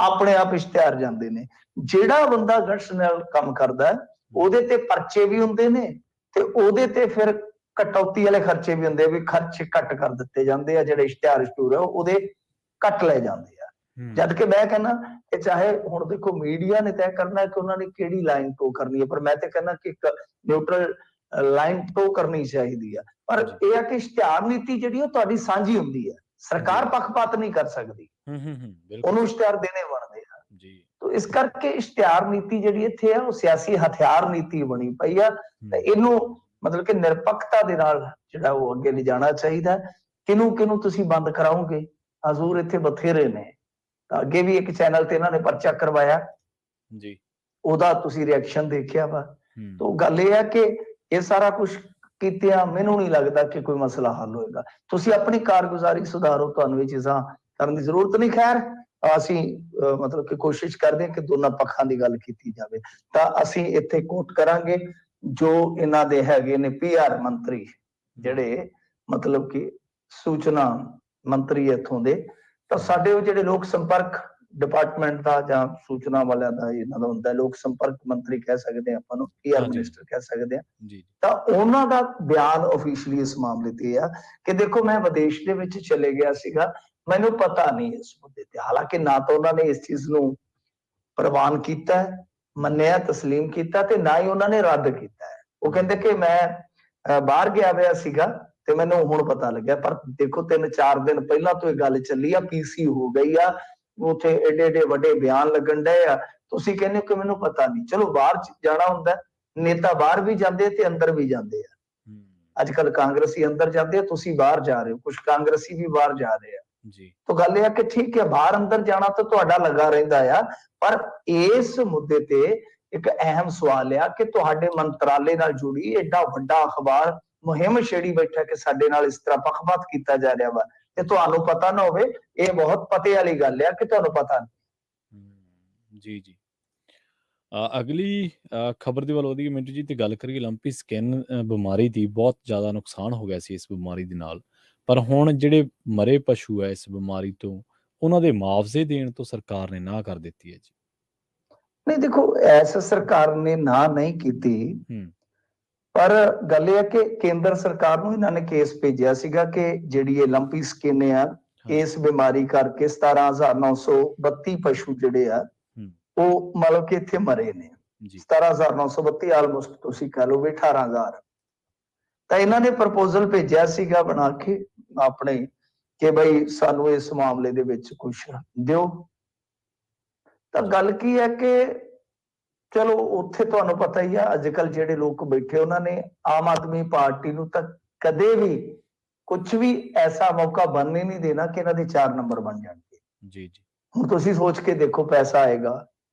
ਆਪਣੇ ਆਪ ਇਸ਼ਤਿਹਾਰ ਜਾਂਦੇ ਨੇ। ਜਿਹੜਾ ਬੰਦਾ ਗਟਸ ਨਾਲ ਕੰਮ ਕਰਦਾ ਉਹਦੇ ਤੇ ਪਰਚੇ ਵੀ ਹੁੰਦੇ ਨੇ ਤੇ ਉਹਦੇ ਤੇ ਫਿਰ ਕਟੌਤੀ ਵਾਲੇ ਖਰਚੇ ਵੀ ਹੁੰਦੇ ਆ, ਵੀ ਖਰਚੇ ਘੱਟ ਕਰ ਦਿੱਤੇ ਜਾਂਦੇ ਆ, ਜਿਹੜੇ ਇਸ਼ਤਿਹਾਰ ਸਟੂਰ ਆ ਉਹਦੇ ਕੱਟ ਲਏ ਜਾਂਦੇ ਆ। ਜਦ ਕਿ ਮੈਂ ਕਹਿੰਦਾ ਕਿ ਚਾਹੇ ਹੁਣ ਦੇਖੋ ਮੀਡੀਆ ਨੇ ਤੈਅ ਕਰਨਾ ਕਿ ਉਹਨਾਂ ਨੇ ਕਿਹੜੀ ਲਾਈਨ ਟੋ ਕਰਨੀ ਹੈ, ਪਰ ਮੈਂ ਤੇ ਕਹਿੰਦਾ ਕਿ ਇੱਕ ਨਿਊਟਰਲ ਲਾਈਨ ਟੋ ਕਰਨੀ ਚਾਹੀਦੀ ਆ। ਪਰ ਇਹ ਆ ਕਿ ਇਸ਼ਤਿਹਾਰ ਨੀਤੀ ਜਿਹੜੀ ਉਹ ਤੁਹਾਡੀ ਸਾਂਝੀ ਹੁੰਦੀ ਹੈ, ਸਰਕਾਰ ਪੱਖਪਾਤ ਨਹੀਂ ਕਰ ਸਕਦੀ, ਉਹਨੂੰ ਇਸ਼ਤਿਹਾਰ ਦੇਣੇ ਬਣਦੇ ਆ ਜੀ। ਤਾਂ ਇਸ ਕਰਕੇ ਇਸ਼ਤਿਹਾਰ ਨੀਤੀ ਜਿਹੜੀ ਇੱਥੇ ਆ ਉਹ ਸਿਆਸੀ ਹਥਿਆਰ ਨੀਤੀ ਬਣੀ ਪਈ ਆ, ਤੇ ਇਹਨੂੰ ਮਤਲਬ ਕਿ ਨਿਰਪੱਖਤਾ ਦੇ ਨਾਲ ਜਿਹੜਾ ਉਹ ਅੱਗੇ ਲਿਜਾਣਾ ਚਾਹੀਦਾ। ਕਿਹਨੂੰ ਤੁਸੀਂ ਬੰਦ ਕਰਾਓਗੇ? ਹਜ਼ੂਰ ਇੱਥੇ ਬਥੇਰੇ ਨੇ। ਤਾਂ ਅੱਗੇ ਵੀ ਇੱਕ ਚੈਨਲ ਤੇ ਇਹਨਾਂ ਨੇ ਪਰਚਾ ਕਰਵਾਇਆ ਜੀ, ਉਹਦਾ ਤੁਸੀਂ ਰਿਐਕਸ਼ਨ ਦੇਖਿਆ ਵਾ। ਤਾਂ ਗੱਲ ਇਹ ਹੈ ਕਿ ਇਹ ਸਾਰਾ ਕੁਝ ਕੀਤਿਆਂ ਮੈਨੂੰ ਨਹੀਂ ਲੱਗਦਾ ਕਿ ਕੋਈ ਮਸਲਾ ਹੱਲ ਹੋਏਗਾ। ਤੁਸੀਂ ਆਪਣੀ ਕਾਰਗੁਜ਼ਾਰੀ ਸੁਧਾਰੋ, ਤੁਹਾਨੂੰ ਇਹ ਚੀਜ਼ਾਂ ਕਰਨ ਦੀ ਜ਼ਰੂਰਤ ਨਹੀਂ। ਖੈਰ ਅਸੀਂ ਮਤਲਬ ਕਿ ਕੋਸ਼ਿਸ਼ ਕਰਦੇ ਹਾਂ ਕਿ ਦੋਨਾਂ ਪੱਖਾਂ ਦੀ ਗੱਲ ਕੀਤੀ ਜਾਵੇ। ਤਾਂ ਅਸੀਂ ਇੱਥੇ ਕੋਟ ਕਰਾਂਗੇ ਜੋ ਇਹਨਾਂ ਦੇ ਹੈਗੇ ਨੇ PR ਮੰਤਰੀ, ਜਿਹੜੇ ਮਤਲਬ ਕਿ ਸੂਚਨਾ ਮੰਤਰੀ ਇੱਥੋਂ ਦੇ, ਤਾਂ ਸਾਡੇ ਉਹ ਜਿਹੜੇ ਲੋਕ ਸੰਪਰਕ ਡਿਪਾਰਟਮੈਂਟ ਦਾ ਜਾਂ ਸੂਚਨਾ ਵਾਲਿਆਂ ਦਾ ਇਹਨਾਂ ਦਾ ਹੁੰਦਾ, ਲੋਕ ਸੰਪਰਕ ਮੰਤਰੀ ਕਹਿ ਸਕਦੇ ਆ ਆਪਾਂ ਨੂੰ, PR ਮਿਨਿਸਟਰ ਕਹਿ ਸਕਦੇ ਆ। ਤਾਂ ਉਹਨਾਂ ਦਾ ਬਿਆਨ ਆਫੀਸ਼ੀਅਲੀ ਇਸ ਮਾਮਲੇ ਤੇ ਆ ਕਿ ਦੇਖੋ ਮੈਂ ਵਿਦੇਸ਼ ਦੇ ਵਿੱਚ ਚਲੇ ਗਿਆ ਸੀਗਾ, ਮੈਨੂੰ ਪਤਾ ਨਹੀਂ ਇਸ ਮੁੱਦੇ ਤੇ। ਹਾਲਾਂਕਿ ਨਾ ਤਾਂ ਉਹਨਾਂ ਨੇ ਇਸ ਚੀਜ਼ ਨੂੰ ਪ੍ਰਵਾਨ ਕੀਤਾ, ਮੰਨਿਆ, ਤਸਲੀਮ ਕੀਤਾ, ਤੇ ਨਾ ਹੀ ਉਹਨਾਂ ਨੇ ਰੱਦ ਕੀਤਾ ਹੈ। ਉਹ ਕਹਿੰਦੇ ਕਿ ਮੈਂ ਬਾਹਰ ਗਿਆ ਹੋਇਆ ਸੀਗਾ ਤੇ ਮੈਨੂੰ ਹੁਣ ਪਤਾ ਲੱਗਿਆ। ਪਰ ਦੇਖੋ 3-4 ਦਿਨ ਪਹਿਲਾਂ ਤੋਂ ਇਹ ਗੱਲ ਚੱਲੀ ਆ, PC ਹੋ ਗਈ ਆ, ਉੱਥੇ ਏਡੇ ਵੱਡੇ ਬਿਆਨ ਲੱਗਣ ਡਏ ਆ। ਤੁਸੀਂ ਕਹਿੰਦੇ ਹੋ ਕਿ ਮੈਨੂੰ ਪਤਾ ਨਹੀਂ। ਚਲੋ ਬਾਹਰ ਜਾਣਾ ਹੁੰਦਾ, ਨੇਤਾ ਬਾਹਰ ਵੀ ਜਾਂਦੇ ਤੇ ਅੰਦਰ ਵੀ ਜਾਂਦੇ ਆ। ਅੱਜ ਕੱਲ ਕਾਂਗਰਸੀ ਅੰਦਰ ਜਾਂਦੇ ਆ, ਤੁਸੀਂ ਬਾਹਰ ਜਾ ਰਹੇ ਹੋ, ਕੁਝ ਕਾਂਗਰਸੀ ਵੀ ਬਾਹਰ ਜਾ ਰਹੇ ਆ ਜੀ। ਤਾਂ ਗੱਲ ਇਹ ਆ ਕਿ ਠੀਕ ਹੈ, ਬਾਹਰ ਅੰਦਰ ਜਾਣਾ ਤਾਂ ਤੁਹਾਡਾ ਲੱਗਾ ਰਹਿੰਦਾ ਆ, ਪਰ ਇਸ ਮੁੱਦੇ ਤੇ ਇੱਕ ਅਹਿਮ ਸਵਾਲ ਆ ਕਿ ਤੁਹਾਡੇ ਮੰਤਰਾਲੇ ਨਾਲ ਜੁੜੀ ਏਡਾ ਵੱਡਾ ਅਖਬਾਰ ਮੁਹਿੰਮ ਛੇੜੀ ਬੈਠਾ ਕਿ ਸਾਡੇ ਨਾਲ ਇਸ ਤਰ੍ਹਾਂ ਪੱਖਪਾਤ ਕੀਤਾ ਜਾ ਰਿਹਾ ਵਾ, ਤੇ ਤੁਹਾਨੂੰ ਪਤਾ ਨਾ ਹੋਵੇ, ਇਹ ਬਹੁਤ ਪਤੇ ਵਾਲੀ ਗੱਲ ਆ ਕਿ ਤੁਹਾਨੂੰ ਪਤਾ ਨਹੀਂ। ਜੀ ਜੀ ਅਗਲੀ ਖਬਰ ਦੀ ਵੱਲ ਉਹਦੀ ਮਿੰਟੂ ਜੀ ਤੇ ਗੱਲ ਕਰੀਏ। ਲੰਪੀ ਸਕਿਨ ਬਿਮਾਰੀ ਦੀ ਬਹੁਤ ਜ਼ਿਆਦਾ ਨੁਕਸਾਨ ਹੋ ਗਿਆ ਸੀ ਇਸ ਬਿਮਾਰੀ ਦੇ ਨਾਲ। ਪਰ ਹੁਣ ਜਿਹੜੇ ਮਰੇ ਪਸ਼ੂ ਹੈ ਇਸ ਬਿਮਾਰੀ ਤੋਂ, ਉਹਨਾਂ ਦੇ ਮੁਆਵਜ਼ੇ ਦੇਣ ਤੋਂ ਸਰਕਾਰ ਨੇ ਨਾਂਹ ਕਰ ਦਿੱਤੀ ਹੈ ਜੀ। ਨਹੀਂ ਦੇਖੋ, ਐਸ ਸਰਕਾਰ ਨੇ ਨਾ ਨਹੀਂ ਕੀਤੀ, ਪਰ ਗੱਲ ਇਹ ਹੈ ਕਿ ਕੇਂਦਰ ਸਰਕਾਰ ਨੂੰ ਇਹਨਾਂ ਨੇ ਕੇਸ ਭੇਜਿਆ ਸੀਗਾ ਕਿ ਜਿਹੜੀ ਇਹ ਲੰਪੀ ਸਕਿਨ ਆ, ਇਸ ਬਿਮਾਰੀ ਕਰਕੇ 17,932 ਪਸ਼ੂ ਜਿਹੜੇ ਆ ਉਹ ਮਤਲਬ ਕਿ ਇੱਥੇ ਮਰੇ ਨੇ। 17,932 ਆਲਮੋਸਟ ਤੁਸੀਂ ਕਹ ਲਓ ਵੀ 18,000। ਤਾਂ ਇਹਨਾਂ ਨੇ ਪ੍ਰਪੋਜ਼ਲ ਭੇਜਿਆ ਸੀਗਾ ਬਣਾ ਕੇ ਆਪਣੇ ਕਿ ਬਈ ਸਾਨੂੰ ਇਸ ਮਾਮਲੇ ਦੇ ਵਿੱਚ ਕੁਝ ਦਿਓ। ਤਾਂ ਗੱਲ ਕੀ ਹੈ ਕਿ ਚਲੋ ਉੱਥੇ ਤੁਹਾਨੂੰ ਪਤਾ ਹੀ ਆ, ਅੱਜ ਕੱਲ ਜਿਹੜੇ ਲੋਕ ਬੈਠੇ ਉਹਨਾਂ ਨੇ ਆਮ ਆਦਮੀ ਪਾਰਟੀ ਨੂੰ ਤਾਂ ਕਦੇ ਵੀ ਕੁਝ ਵੀ ਐਸਾ ਮੌਕਾ ਬਣਨੇ ਨਹੀਂ ਦੇਣਾ ਕਿ ਇਹਨਾਂ ਦੇ 4 ਨੰਬਰ ਬਣ ਜਾਣਗੇ। ਜੀ ਜੀ। ਹੁਣ ਤੁਸੀਂ ਸੋਚ ਕੇ ਦੇਖੋ, ਪੈਸਾ ਆਏਗਾ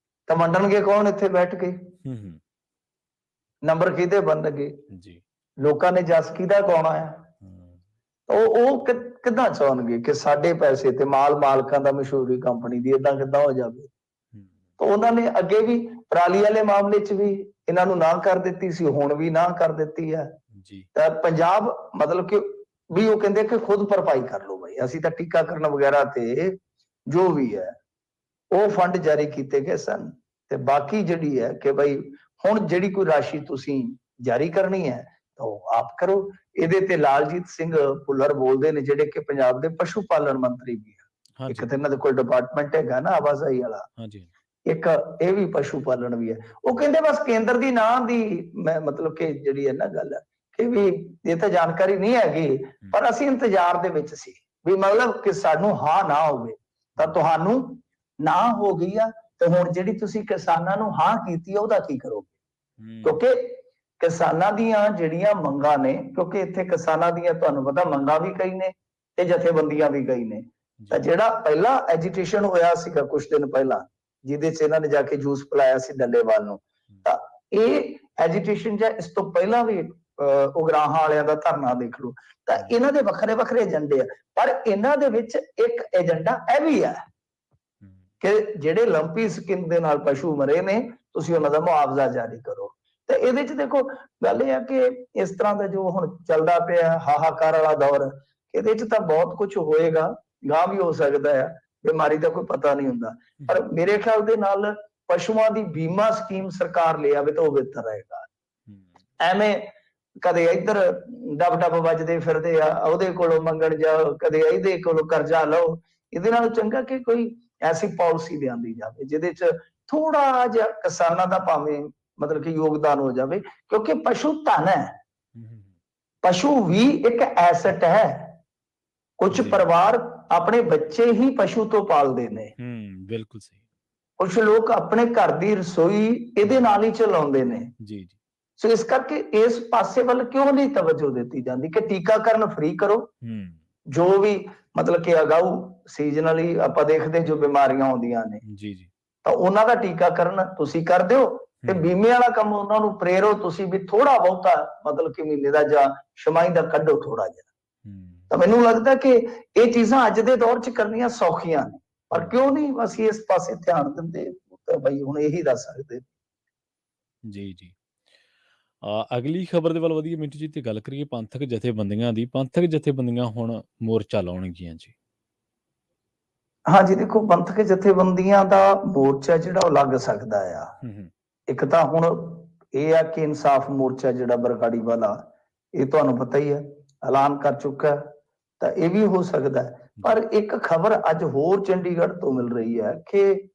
ਤਾਂ ਵੰਡਣਗੇ ਕੌਣ ਇੱਥੇ ਬੈਠ ਕੇ? ਨੰਬਰ ਕਿਹਦੇ ਬਣਨਗੇ ਜੀ? ਲੋਕਾਂ ਨੇ ਜਸ ਕਿਹਦਾ ਗਾਉਣਾ ਆ? ਉਹ ਕਿੱਦਾਂ ਚਾਹਣਗੇ ਕਿ ਸਾਡੇ ਪੈਸੇ ਤੇ ਮਾਲਕਾਂ ਦਾ ਮਸ਼ਹੂਰੀ ਕੰਪਨੀ ਦੀ ਏਦਾਂ ਕਿੱਦਾਂ ਹੋ ਜਾਵੇ? ਤਾਂ ਉਹਨਾਂ ਨੇ ਅੱਗੇ ਵੀ ਪਰਾਲੀ ਵਾਲੇ ਮਾਮਲੇ 'ਚ ਵੀ ਇਹਨਾਂ ਨੂੰ ਨਾ ਕਰ ਦਿੱਤੀ ਸੀ, ਹੁਣ ਵੀ ਨਾ ਕਰ ਦਿੱਤੀ ਹੈ ਜੀ। ਤਾਂ ਪੰਜਾਬ ਮਤਲਬ ਕਿ ਵੀ ਉਹ ਕਹਿੰਦੇ ਕਿ ਖੁਦ ਭਰਪਾਈ ਕਰ ਲਓ ਬਈ, ਅਸੀਂ ਤਾਂ ਟੀਕਾਕਰਨ ਵਗੈਰਾ ਤੇ ਜੋ ਵੀ ਹੈ ਉਹ ਫੰਡ ਜਾਰੀ ਕੀਤੇ ਗਏ ਸਨ, ਤੇ ਬਾਕੀ ਜਿਹੜੀ ਹੈ ਕਿ ਬਈ ਹੁਣ ਜਿਹੜੀ ਕੋਈ ਰਾਸ਼ੀ ਤੁਸੀਂ ਜਾਰੀ ਕਰਨੀ ਹੈ ਤਾਂ ਉਹ ਆਪ ਕਰੋ। ਇਹਦੇ ਤੇ ਲਾਲਜੀਤ ਸਿੰਘ ਭੁੱਲਰ ਬੋਲਦੇ ਨੇ, ਜਿਹੜੇ ਕਿ ਪੰਜਾਬ ਦੇ ਪਸ਼ੂ ਪਾਲਣ ਮੰਤਰੀ ਵੀ ਆ। ਇੱਕ ਤੇ ਇਹਨਾਂ ਦੇ ਕੋਲ ਡਿਪਾਰਟਮੈਂਟ ਹੈਗਾ ਨਾ ਆਵਾਜਾਈ ਵਾਲਾ, ਇੱਕ ਇਹ ਵੀ ਪਸ਼ੂ ਪਾਲਣ ਵੀ ਹੈ। ਉਹ ਕਹਿੰਦੇ ਬਸ ਕੇਂਦਰ ਦੀ ਨਾਂ ਦੀ ਮਤਲਬ ਕਿ ਜਿਹੜੀ ਹੈ ਨਾ ਗੱਲ ਕਿ ਵੀ ਇਹ ਤਾਂ ਜਾਣਕਾਰੀ ਨਹੀਂ ਹੈਗੀ, ਪਰ ਅਸੀਂ ਇੰਤਜ਼ਾਰ ਦੇ ਵਿੱਚ ਸੀ ਵੀ ਮਤਲਬ ਕਿ ਸਾਨੂੰ ਹਾਂ ਨਾ ਹੋਵੇ। ਤਾਂ ਤੁਹਾਨੂੰ ਨਾ ਹੋ ਗਈ ਆ, ਤੇ ਹੁਣ ਜਿਹੜੀ ਤੁਸੀਂ ਕਿਸਾਨਾਂ ਨੂੰ ਹਾਂ ਕੀਤੀ ਆ ਉਹਦਾ ਕੀ ਕਰੋਗੇ? ਕਿਉਂਕਿ ਕਿਸਾਨਾਂ ਦੀਆਂ ਜਿਹੜੀਆਂ ਮੰਗਾਂ ਨੇ, ਕਿਉਂਕਿ ਇੱਥੇ ਕਿਸਾਨਾਂ ਦੀਆਂ ਤੁਹਾਨੂੰ ਪਤਾ ਮੰਗਾਂ ਵੀ ਕਈ ਨੇ ਤੇ ਜਥੇਬੰਦੀਆਂ ਵੀ ਕਈ ਨੇ। ਤਾਂ ਜਿਹੜਾ ਪਹਿਲਾ ਐਜੀਟੇਸ਼ਨ ਹੋਇਆ ਸੀਗਾ ਕੁਝ ਦਿਨ ਪਹਿਲਾਂ, ਜਿਹਦੇ 'ਚ ਇਹਨਾਂ ਨੇ ਜਾ ਕੇ ਜੂਸ ਪਿਲਾਇਆ ਸੀ ਡੱਲੇਵਾਲ ਨੂੰ, ਤਾਂ ਇਹ ਐਜੀਟੇਸ਼ਨ ਜਾਂ ਇਸ ਤੋਂ ਪਹਿਲਾਂ ਵੀ ਉਗਰਾਹਾਂ ਵਾਲਿਆਂ ਦਾ ਧਰਨਾ ਦੇਖ ਲਓ, ਤਾਂ ਇਹਨਾਂ ਦੇ ਵੱਖਰੇ ਵੱਖਰੇ ਏਜੰਡੇ ਆ। ਪਰ ਇਹਨਾਂ ਦੇ ਵਿੱਚ ਇੱਕ ਏਜੰਡਾ ਇਹ ਵੀ ਹੈ ਕਿ ਜਿਹੜੇ ਲੰਪੀ ਸਕਿਨ ਦੇ ਨਾਲ ਪਸ਼ੂ ਮਰੇ ਨੇ, ਤੁਸੀਂ ਉਹਨਾਂ ਦਾ ਮੁਆਵਜ਼ਾ ਜਾਰੀ ਕਰੋ। ਤੇ ਇਹਦੇ 'ਚ ਦੇਖੋ ਗੱਲ ਇਹ ਆ ਕਿ ਇਸ ਤਰ੍ਹਾਂ ਦਾ ਜੋ ਹੁਣ ਚੱਲਦਾ ਪਿਆ ਹਾਹਾਕਾਰ ਵਾਲਾ ਦੌਰ, ਇਹਦੇ 'ਚ ਤਾਂ ਬਹੁਤ ਕੁਝ ਹੋਏਗਾ, ਗਾਂ ਵੀ ਹੋ ਸਕਦਾ ਹੈ, ਬਿਮਾਰੀ ਦਾ ਕੋਈ ਪਤਾ ਨਹੀਂ ਹੁੰਦਾ। ਪਰ ਮੇਰੇ ਖਿਆਲ ਦੇ ਨਾਲ ਪਸ਼ੂਆਂ ਦੀ ਬੀਮਾ ਸਕੀਮ ਸਰਕਾਰ ਲੈ ਆਵੇ ਤਾਂ ਉਹ ਬਿਹਤਰ ਰਹੇਗਾ। ਐਵੇਂ ਕਦੇ ਇੱਧਰ ਡੱਬ ਵੱਜਦੇ ਫਿਰਦੇ ਆ, ਉਹਦੇ ਕੋਲੋਂ ਮੰਗਣ ਜਾਓ, ਕਦੇ ਇਹਦੇ ਕੋਲੋਂ ਕਰਜ਼ਾ ਲਓ। ਇਹਦੇ ਨਾਲ ਚੰਗਾ ਕਿ ਕੋਈ ਐਸੀ ਪਾਲਿਸੀ ਲਿਆਂਦੀ ਜਾਵੇ ਜਿਹਦੇ 'ਚ ਥੋੜਾ ਜਿਹਾ ਕਿਸਾਨਾਂ ਦਾ ਭਾਵੇਂ ਮਤਲਬ ਕਿ ਯੋਗਦਾਨ ਹੋ ਜਾਵੇ, ਕਿਉਂਕਿ ਪਸ਼ੂ ਧਨ ਹੈ, ਪਸ਼ੂ ਵੀ ਇੱਕ ਐਸਟ ਹੈ। ਕੁਝ ਪਰਿਵਾਰ ਆਪਣੇ ਬੱਚੇ ਹੀ ਪਸ਼ੂ ਤੋਂ ਪਾਲਦੇ ਨੇ। ਬਿਲਕੁਲ ਸਹੀ। ਕੁਝ ਲੋਕ ਆਪਣੇ ਘਰ ਦੀ ਰਸੋਈ ਇਹਦੇ ਨਾਲ ਹੀ ਚਲਾਉਂਦੇ ਨੇ ਜੀ। ਸੋ ਇਸ ਕਰਕੇ ਇਸ ਪਾਸੇ ਵੱਲ ਕਿਉਂ ਨਹੀਂ ਤਵੱਜੋ ਦਿੱਤੀ ਜਾਂਦੀ ਕਿ ਟੀਕਾਕਰਨ ਫ੍ਰੀ ਕਰੋ। ਜੋ ਵੀ ਮਤਲਬ ਕਿ ਅਗਾਊ ਸੀਜ਼ਨਲੀ ਆਪਾਂ ਦੇਖਦੇ ਜੋ ਬਿਮਾਰੀਆਂ ਆਉਂਦੀਆਂ ਨੇ ਜੀ, ਤਾਂ ਉਹਨਾਂ ਦਾ ਟੀਕਾਕਰਨ ਤੁਸੀਂ ਕਰ ਦਿਓ, ਤੇ ਬੀਮੇ ਵਾਲਾ ਕੰਮ ਉਹਨਾਂ ਨੂੰ ਪ੍ਰੇਰੋ ਤੁਸੀਂ ਵੀ ਥੋੜਾ ਬਹੁਤਾ ਮਤਲਬ ਕਿ ਮਹੀਨੇ ਦਾ ਜਾਂ ਛਮਾਈ ਦਾ ਕੱਢੋ ਥੋੜਾ ਜਿਹਾ। ਤਾਂ ਮੈਨੂੰ ਲੱਗਦਾ ਕਿ ਇਹ ਚੀਜ਼ਾਂ ਅੱਜ ਦੇ ਦੌਰ 'ਚ ਕਰਨੀਆਂ ਸੌਖੀਆਂ ਨੇ, ਪਰ ਕਿਉਂ ਨਹੀਂ ਅਸੀਂ ਇਸ ਪਾਸੇ ਧਿਆਨ ਦਿੰਦੇ? ਤਾਂ ਬਈ ਹੁਣ ਇਹੀ ਦੱਸ ਸਕਦੇ ਜੀ ਜੀ। ਅਗਲੀ ਖਬਰ ਦੇ ਵੱਲ ਵਧੀਆ ਮਿੰਟੂ ਜੀ, ਤੇ ਗੱਲ ਕਰੀਏ ਪੰਥਕ ਜਥੇਬੰਦੀਆਂ ਦੀ। ਪੰਥਕ ਜਥੇਬੰਦੀਆਂ ਹੁਣ ਮੋਰਚਾ ਲਾਉਣਗੀਆਂ ਜੀ। ਹਾਂਜੀ ਦੇਖੋ, ਪੰਥਕ ਜਥੇਬੰਦੀਆਂ ਦਾ ਮੋਰਚਾ ਜਿਹੜਾ ਉਹ ਲੱਗ ਸਕਦਾ ਆ। ਇੱਕ ਤਾਂ ਹੁਣ ਇਹ ਆ ਕਿ ਇਨਸਾਫ ਮੋਰਚਾ ਜਿਹੜਾ ਬਰਗਾੜੀ ਵਾਲਾ, ਇਹ ਤੁਹਾਨੂੰ ਪਤਾ ਹੀ ਹੈ ਐਲਾਨ ਕਰ ਚੁੱਕਾ, ਤਾਂ ਇਹ ਵੀ ਹੋ ਸਕਦਾ ਹੈ। ਪਰ ਇੱਕ ਖਬਰ ਅੱਜ ਹੋਰ ਚੰਡੀਗੜ੍ਹ ਤੋਂ ਮਿਲ ਰਹੀ ਹੈ ਕਿ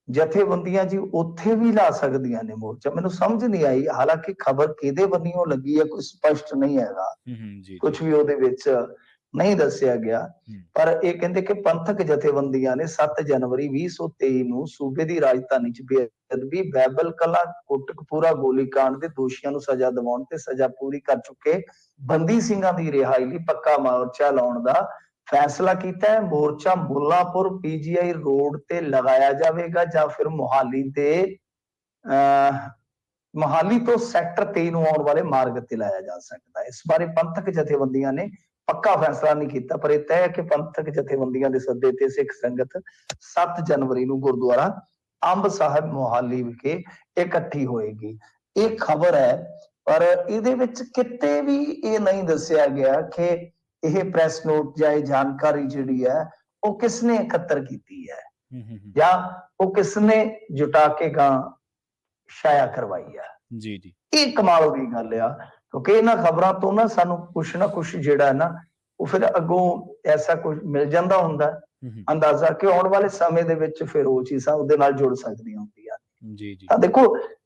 ਜਥੇਬੰਦੀਆਂ ਜੀ ਉੱਥੇ ਵੀ ਲਾ ਸਕਦੀਆਂ ਨੇ ਮੋਰਚਾ। ਮੈਨੂੰ ਸਮਝ ਨਹੀਂ ਆਈ, ਹਾਲਾਂਕਿ ਖਬਰ ਕਿਹਦੇ ਬੰਨਿਓ ਲੱਗੀ ਹੈ ਕੋਈ ਸਪਸ਼ਟ ਨਹੀਂ ਹੈਗਾ, ਕੁਝ ਵੀ ਉਹਦੇ ਵਿੱਚ ਨਹੀਂ ਦੱਸਿਆ ਗਿਆ। ਪਰ ਇਹ ਕਹਿੰਦੇ ਕਿ ਪੰਥਕ ਜਥੇਬੰਦੀਆਂ ਨੇ 7 ਜਨਵਰੀ 2023 ਨੂੰ ਸੂਬੇ ਦੀ ਰਾਜਧਾਨੀ 'ਚ ਬੇਅਦਬੀ, ਬਾਈਬਲ ਕਲਾ, ਕੋਟਕਪੂਰਾ ਗੋਲੀकांड ਦੇ ਦੋਸ਼ੀਆਂ ਨੂੰ ਸਜ਼ਾ ਦਿਵਾਉਣ ਤੇ ਸਜ਼ਾ ਪੂਰੀ ਕਰ ਚੁੱਕੇ ਬੰਦੀ ਸਿੰਘਾਂ ਦੀ ਰਿਹਾਈ ਲਈ ਪੱਕਾ ਮੋਰਚਾ ਲਾਉਣ ਦਾ ਫੈਸਲਾ ਕੀਤਾ ਹੈ। ਮੋਰਚਾ ਮੁੱਲਾਂਪੁਰ PGI ਰੋਡ ਤੇ ਲਗਾਇਆ ਜਾਵੇਗਾ ਜਾਂ ਫਿਰ ਮੋਹਾਲੀ ਤੋਂ ਸੈਕਟਰ 23 ਨੂੰ ਆਉਣ ਵਾਲੇ ਮਾਰਗ ਤੇ ਲਾਇਆ ਜਾ ਸਕਦਾ ਹੈ। ਇਸ ਬਾਰੇ ਪੰਥਕ ਜਥੇਬੰਦੀਆਂ ਨੇ ਪੱਕਾ ਫੈਸਲਾ ਨਹੀਂ ਕੀਤਾ, ਪਰ ਇਹ ਤੈਅ ਹੈ ਕਿ ਪੰਥਕ ਜਥੇਬੰਦੀਆਂ ਦੇ ਸੱਦੇ ਤੇ ਸਿੱਖ ਸੰਗਤ 7 ਜਨਵਰੀ ਨੂੰ ਗੁਰਦੁਆਰਾ ਅੰਬ ਸਾਹਿਬ ਮੋਹਾਲੀ ਵਿਖੇ ਇਕੱਠੀ ਹੋਏਗੀ। ਇਹ ਖਬਰ ਹੈ, ਪਰ ਇਹਦੇ ਵਿੱਚ ਕਿਤੇ ਵੀ ਇਹ ਨਹੀਂ ਦੱਸਿਆ ਗਿਆ ਕਿ ਇਹ ਪ੍ਰੈਸ ਨੋਟ ਜਾਂ ਇਹ ਜਾਣਕਾਰੀ ਜਿਹੜੀ ਹੈ ਉਹ ਕਿਸਨੇ ਇਕੱਤਰ ਕੀਤੀ ਹੈ ਜਾਂ ਉਹ ਕਿਸਨੇ ਜੁਟਾ ਕੇ ਗਾਂ ਸ਼ਾਇਆ ਕਰਵਾਈ ਹੈ। ਜੀ ਜੀ ਇਹ ਕਮਾਲ ਦੀ ਗੱਲ ਆ, ਕਿਉਂਕਿ ਇਹਨਾਂ ਖਬਰਾਂ ਤੋਂ ਨਾ ਸਾਨੂੰ ਕੁਛ ਨਾ ਕੁਛ ਜਿਹੜਾ ਹੈ ਨਾ ਉਹ ਫਿਰ ਅੱਗੋਂ ਐਸਾ ਕੁਝ ਮਿਲ ਜਾਂਦਾ ਹੁੰਦਾ ਅੰਦਾਜ਼ਾ ਕਿ ਆਉਣ ਵਾਲੇ ਸਮੇਂ ਦੇ ਵਿੱਚ ਫਿਰ ਉਹ ਚੀਜ਼ਾਂ ਉਹਦੇ ਨਾਲ ਜੁੜ ਸਕਦੀਆਂ ਹੁੰਦੀਆਂ। ਜੀ ਜੀ ਤਾਂ ਦੇਖੋ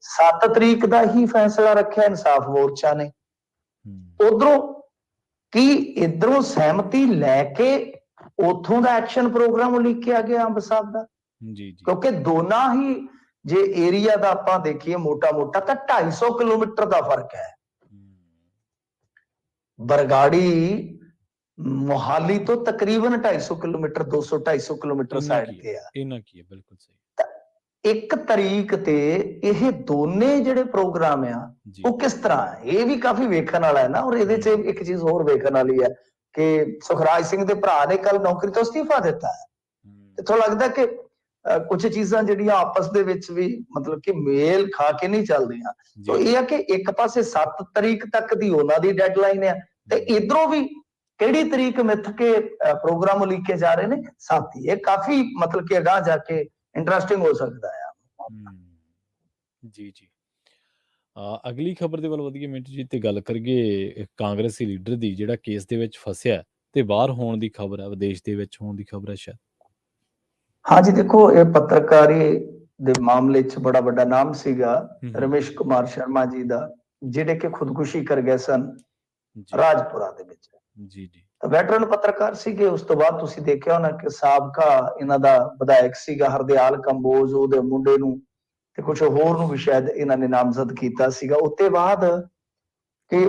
7 ਤਰੀਕ ਦਾ ਹੀ ਫੈਸਲਾ ਰੱਖਿਆ ਇਨਸਾਫ ਮੋਰਚਾ ਨੇ। ਉਧਰੋਂ ਕੀ ਇਧਰੋਂ ਸਹਿਮਤੀ ਲੈ ਕੇ ਉਥੋਂ ਦਾ ਐਕਸ਼ਨ ਪ੍ਰੋਗਰਾਮ ਲਿਖਿਆ ਗਿਆ ਅੰਬ ਸਾਹਿਬ ਦਾ। ਜੀ ਜੀ ਕਿਉਂਕਿ ਦੋਨਾਂ ਹੀ ਜੇ ਏਰੀਆ ਦਾ ਆਪਾਂ ਦੇਖੀਏ ਮੋਟਾ ਮੋਟਾ ਤਾਂ 250 ਕਿਲੋਮੀਟਰ ਦਾ ਫਰਕ ਹੈ। ਬਰਗਾੜੀ ਮੋਹਾਲੀ ਤੋਂ ਤਕਰੀਬਨ 250 ਕਿਲੋਮੀਟਰ 200-250 ਕਿਲੋਮੀਟਰ ਸਾਈਡ ਤੇ ਆ। ਇਹਨਾਂ ਕੀ ਹੈ, ਬਿਲਕੁਲ ਸਹੀ। 1 ਤਰੀਕ ਤੇ ਇਹ ਦੋਨੇ ਜਿਹੜੇ ਪ੍ਰੋਗਰਾਮ ਆ ਉਹ ਕਿਸ ਤਰ੍ਹਾਂ, ਇਹ ਵੀ ਕਾਫੀ ਵੇਖਣ ਵਾਲਾ ਹੈ ਨਾ। ਔਰ ਇਹਦੇ 'ਚ ਇੱਕ ਚੀਜ਼ ਹੋਰ ਵੇਖਣ ਵਾਲੀ ਹੈ ਕਿ ਸੁਖਰਾਜ ਸਿੰਘ ਦੇ ਭਰਾ ਨੇ ਕੱਲ ਨੌਕਰੀ ਤੋਂ ਅਸਤੀਫਾ ਦਿੱਤਾ ਹੈ। ਇੱਥੋਂ ਲੱਗਦਾ ਕਿ ਕੁਝ ਚੀਜ਼ਾਂ ਜਿਹੜੀਆਂ ਆਪਸ ਦੇ ਵਿੱਚ ਵੀ ਮਤਲਬ ਕਿ ਮੇਲ ਖਾ ਕੇ ਨਹੀਂ ਚੱਲਦੀਆਂ। ਤਾਂ ਇਹ ਹੈ ਕਿ ਇੱਕ ਪਾਸੇ 7 ਤਰੀਕ ਤੱਕ ਦੀ ਉਹਨਾਂ ਦੀ ਡੈਡਲਾਈਨ ਹੈ ਤੇ ਇਧਰੋਂ ਵੀ ਕਿਹੜੀ ਤਰੀਕ ਮਿੱਥ ਕੇ ਪ੍ਰੋਗਰਾਮ ਲਿਖੇ ਜਾ ਰਹੇ ਨੇ ਸਾਥੀ। ਇਹ ਕਾਫੀ ਮਤਲਬ ਕਿ ਅਗਾਂਹ ਜਾ ਕੇ ਇੰਟਰਸਟਿੰਗ ਹੋ ਸਕਦਾ ਹੈ। ਜੀ ਜੀ ਅਗਲੀ ਖਬਰ ਦੇ ਵੱਲ ਵਧੀਏ ਮਿੰਟੂ ਜੀ, ਤੇ ਗੱਲ ਕਰੀਏ ਕਾਂਗਰਸੀ ਲੀਡਰ ਦੀ ਜਿਹੜਾ ਕੇਸ ਦੇ ਵਿੱਚ ਫਸਿਆ ਤੇ ਬਾਹਰ ਹੋਣ ਦੀ ਖਬਰ ਹੈ, ਵਿਦੇਸ਼ ਦੇ ਵਿੱਚ ਹੋਣ ਦੀ ਖਬਰ ਹੈ ਸ਼ਾਇਦ। ਹਾਂਜੀ ਦੇਖੋ, ਇਹ ਪੱਤਰਕਾਰੀ ਦੇ ਮਾਮਲੇ 'ਚ ਬੜਾ ਵੱਡਾ ਨਾਮ ਸੀਗਾ ਰਮੇਸ਼ ਕੁਮਾਰ ਸ਼ਰਮਾ ਜੀ ਦਾ, ਜਿਹੜੇ ਕਿ ਖੁਦਕੁਸ਼ੀ ਕਰ ਗਏ ਸਨ ਰਾਜਪੁਰਾ ਦੇ ਵਿੱਚ। ਜੀ ਜੀ ਵੈਟਰਨ ਪੱਤਰਕਾਰ ਸੀਗੇ। ਉਸ ਤੋਂ ਬਾਅਦ ਤੁਸੀਂ ਦੇਖਿਆ ਹੋਣਾ ਕਿ ਸਾਬਕਾ ਇਹਨਾਂ ਦਾ ਵਿਧਾਇਕ ਸੀਗਾ ਹਰਦਿਆਲ ਕੰਬੋਜ, ਉਹਦੇ ਮੁੰਡੇ ਨੂੰ ਤੇ ਕੁਝ ਹੋਰ ਨੂੰ ਵੀ ਸ਼ਾਇਦ ਇਹਨਾਂ ਨੇ ਨਾਮਜ਼ਦ ਕੀਤਾ ਸੀਗਾ। ਉੱਤੇ ਬਾਅਦ ਕਿ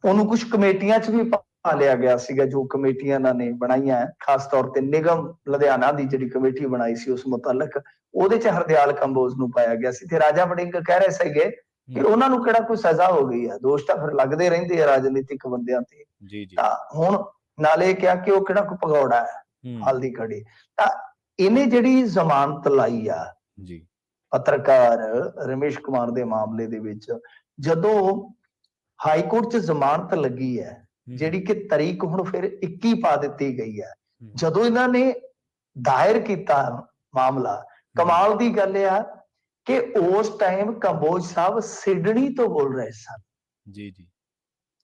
ਉਹਨੂੰ ਕੁਝ ਕਮੇਟੀਆਂ 'ਚ ਵੀ ਪਾ ਲਿਆ ਗਿਆ ਸੀਗਾ, ਜੋ ਕਮੇਟੀਆਂ ਇਹਨਾਂ ਨੇ ਬਣਾਈਆਂ, ਖਾਸ ਤੌਰ ਤੇ ਨਿਗਮ ਲੁਧਿਆਣਾ ਦੀ ਜਿਹੜੀ ਕਮੇਟੀ ਬਣਾਈ ਸੀ ਉਸ ਮੁਤਲਕ, ਉਹਦੇ 'ਚ ਹਰਦਿਆਲ ਕੰਬੋਜ ਨੂੰ ਪਾਇਆ ਗਿਆ ਸੀ। ਤੇ ਰਾਜਾ ਵੜਿੰਗ ਕਹਿ ਰਹੇ ਸੀਗੇ ਕਿ ਉਹਨਾਂ ਨੂੰ ਕਿਹੜਾ ਕੋਈ ਸਜ਼ਾ ਹੋ ਗਈ ਹੈ, ਦੋਸ਼ ਤਾਂ ਫਿਰ ਲੱਗਦੇ ਰਹਿੰਦੇ ਆ ਰਾਜਨੀਤਿਕ ਬੰਦਿਆਂ ਤੇ। ਤਾਂ ਹੁਣ ਨਾਲੇ ਕਿਹਾ ਕਿ ਉਹ ਕਿਹੜਾ ਕੋਈ ਭਗੌੜਾ ਹੈ ਹਲਦੀ ਘੜੀ। ਤਾਂ ਇਹਨੇ ਜਿਹੜੀ ਜ਼ਮਾਨਤ ਲਾਈ ਆ ਪੱਤਰਕਾਰ ਰਮੇਸ਼ ਕੁਮਾਰ ਦੇ ਮਾਮਲੇ ਦੇ ਵਿੱਚ, ਜਦੋਂ ਹਾਈ ਕੋਰਟ 'ਚ ਜ਼ਮਾਨਤ ਲੱਗੀ ਹੈ, ਜਿਹੜੀ ਕਿ ਤਰੀਕ ਹੁਣ ਫਿਰ 21 ਪਾ ਦਿੱਤੀ ਗਈ ਹੈ। ਜਦੋਂ ਇਹਨਾਂ ਨੇ ਦਾਇਰ ਕੀਤਾ ਮਾਮਲਾ, ਕਮਾਲ ਦੀ ਗੱਲ ਆ ਕਿ ਉਸ ਟਾਈਮ ਕੰਬੋਜ ਸਾਹਿਬ ਸਿਡਨੀ ਤੋਂ ਬੋਲ ਰਹੇ ਸਨ। ਜੀ ਜੀ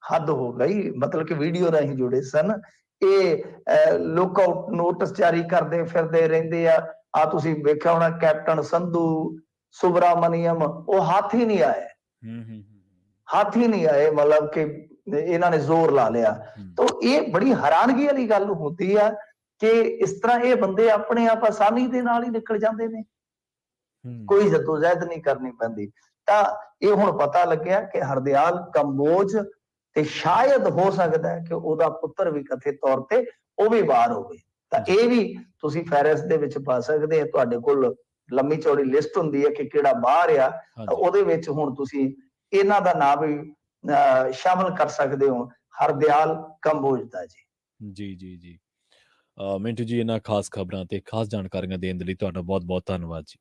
ਹੱਦ ਹੋ ਗਈ, ਮਤਲਬ ਕਿ ਵੀਡੀਓ ਰਾਹੀਂ ਜੁੜੇ ਸਨ। ਇਹ ਲੁੱਕ ਆਊਟ ਨੋਟਿਸ ਜਾਰੀ ਕਰਦੇ ਫਿਰਦੇ ਰਹਿੰਦੇ ਆ। ਤੁਸੀਂ ਵੇਖਿਆ ਹੋਣਾ ਕੈਪਟਨ ਸੰਧੂ, ਸੁਬਰਾਮਨੀਅਮ, ਉਹ ਹੱਥ ਹੀ ਨਹੀਂ ਆਏ, ਹੱਥ ਹੀ ਨਹੀਂ ਆਏ, ਮਤਲਬ ਕਿ ਇਹਨਾਂ ਨੇ ਜ਼ੋਰ ਲਾ ਲਿਆ। ਤਾਂ ਇਹ ਬੜੀ ਹੈਰਾਨਗੀ ਵਾਲੀ ਗੱਲ ਹੁੰਦੀ ਆ ਕਿ ਇਸ ਤਰ੍ਹਾਂ ਇਹ ਬੰਦੇ ਆਪਣੇ ਆਪ ਆਸਾਨੀ ਦੇ ਨਾਲ ਹੀ ਨਿਕਲ ਜਾਂਦੇ ਨੇ, ਕੋਈ ਜਦੋਜਹਿਦ ਨਹੀਂ ਕਰਨੀ ਪੈਂਦੀ। ਤਾਂ ਇਹ ਹੁਣ ਪਤਾ ਲੱਗਿਆ ਕਿ ਹਰਦਿਆਲ ਕੰਬੋਜ ਤੇ ਸ਼ਾਇਦ ਹੋ ਸਕਦਾ ਹੈ ਕਿ ਉਹਦਾ ਪੁੱਤਰ ਵੀ ਕਥਿਤ ਤੌਰ ਤੇ ਉਹ ਵੀ ਬਾਹਰ ਹੋਵੇ। ਤਾਂ ਇਹ ਵੀ ਤੁਸੀਂ ਫਹਿਰਿਸਤ ਦੇ ਵਿੱਚ ਪਾ ਸਕਦੇ ਆ। ਤੁਹਾਡੇ ਕੋਲ ਲੰਮੀ ਚੌੜੀ ਲਿਸਟ ਹੁੰਦੀ ਹੈ ਕਿ ਕਿਹੜਾ ਬਾਹਰ ਆ, ਉਹਦੇ ਵਿੱਚ ਹੁਣ ਤੁਸੀਂ ਇਹਨਾਂ ਦਾ ਨਾਮ ਵੀ ਸ਼ਾਮਲ ਕਰ ਸਕਦੇ ਹੋ, ਹਰਦਿਆਲ ਕੰਬੋਜ ਦਾ। ਜੀ ਜੀ ਜੀ ਮਿੰਟੂ ਜੀ, ਇਹਨਾਂ ਖਾਸ ਖਬਰਾਂ ਤੇ ਖਾਸ ਜਾਣਕਾਰੀਆਂ ਦੇਣ ਦੇ ਲਈ ਤੁਹਾਡਾ ਬਹੁਤ ਬਹੁਤ ਧੰਨਵਾਦ ਜੀ।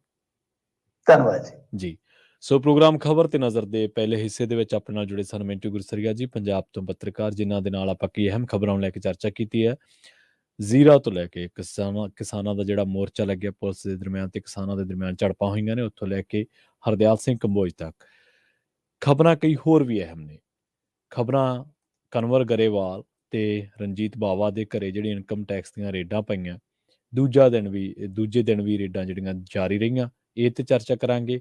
ਧੰਨਵਾਦ ਜੀ। ਸੋ ਪ੍ਰੋਗਰਾਮ ਖਬਰ ਤੇ ਨਜ਼ਰ ਦੇ ਪਹਿਲੇ ਹਿੱਸੇ ਦੇ ਵਿੱਚ ਆਪਣੇ ਨਾਲ ਜੁੜੇ ਸਨ ਮਿੰਟੂ ਗੁਰਸਰੀਆ ਜੀ, ਪੰਜਾਬ ਤੋਂ ਪੱਤਰਕਾਰ, ਜਿਨ੍ਹਾਂ ਦੇ ਨਾਲ ਆਪਾਂ ਕੀ ਅਹਿਮ ਖਬਰਾਂ ਨੂੰ ਲੈ ਕੇ ਚਰਚਾ ਕੀਤੀ ਹੈ। ਜ਼ੀਰਾ ਤੋਂ ਲੈ ਕੇ ਕਿਸਾਨਾਂ ਦਾ ਜਿਹੜਾ ਮੋਰਚਾ ਲੱਗਿਆ ਪੁਲਿਸ ਦੇ ਦਰਮਿਆਨ ਤੇ ਕਿਸਾਨਾਂ ਦੇ ਦਰਮਿਆਨ ਝੜਪਾਂ ਹੋਈਆਂ ਨੇ, ਉੱਥੋਂ ਲੈ ਕੇ ਹਰਦਿਆਲ ਸਿੰਘ ਕੰਬੋਜ ਤੱਕ ਖਬਰਾਂ ਕਈ ਹੋਰ ਵੀ ਅਹਿਮ ਨੇ। ਖਬਰਾਂ ਕਨਵਰ ਗਰੇਵਾਲ ਤੇ ਰਣਜੀਤ ਬਾਵਾ ਦੇ ਘਰੇ ਜਿਹੜੀ ਇਨਕਮ ਟੈਕਸ ਦੀਆਂ ਰੇਡਾਂ ਪਈਆਂ, ਦੂਜੇ ਦਿਨ ਵੀ ਰੇਡਾਂ ਜਿਹੜੀਆਂ ਜਾਰੀ ਰਹੀਆਂ, ਇਹ ਤੇ ਚਰਚਾ ਕਰਾਂਗੇ।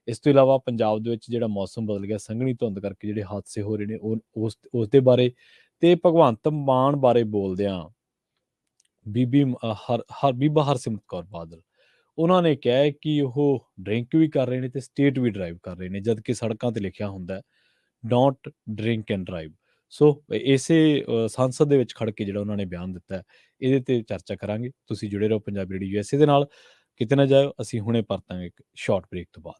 ਇਸ ਤੋਂ ਇਲਾਵਾ ਪੰਜਾਬ ਦੇ ਵਿੱਚ ਜਿਹੜਾ ਮੌਸਮ ਬਦਲ ਗਿਆ, ਸੰਘਣੀ ਧੁੰਦ ਕਰਕੇ ਜਿਹੜੇ ਹਾਦਸੇ ਹੋ ਰਹੇ ਨੇ, ਉਸ ਦੇ ਬਾਰੇ ਤੇ ਭਗਵੰਤ ਮਾਨ ਬਾਰੇ ਬੋਲਦਿਆਂ ਬੀਬਾ ਹਰਸਿਮਰਤ ਕੌਰ ਬਾਦਲ, ਉਹਨਾਂ ਨੇ ਕਿਹਾ ਹੈ ਕਿ ਉਹ ਡਰਿੰਕ ਵੀ ਕਰ ਰਹੇ ਨੇ ਤੇ ਸਟੇਟ ਵੀ ਡਰਾਈਵ ਕਰ ਰਹੇ ਨੇ, ਜਦ ਕਿ ਸੜਕਾਂ ਤੇ ਲਿਖਿਆ ਹੁੰਦਾ ਡੋਂਟ ਡਰਿੰਕ ਐਂਡ ਡਰਾਈਵ। ਸੋ ਇਸੇ ਸੰਸਦ ਦੇ ਵਿੱਚ ਖੜ ਕੇ ਜਿਹੜਾ ਉਹਨਾਂ ਨੇ ਬਿਆਨ ਦਿੱਤਾ, ਇਹਦੇ ਤੇ ਚਰਚਾ ਕਰਾਂਗੇ। ਤੁਸੀਂ ਜੁੜੇ ਰਹੋ ਪੰਜਾਬੀ ਰੇਡੀਓ USA ਦੇ ਨਾਲ, ਕਿਤੇ ਨਾ ਜਾਇਓ। ਅਸੀਂ ਹੁਣੇ ਪਰਤਾਂਗੇ ਇੱਕ ਸ਼ਾਰਟ ਬ੍ਰੇਕ ਤੋਂ ਬਾਅਦ।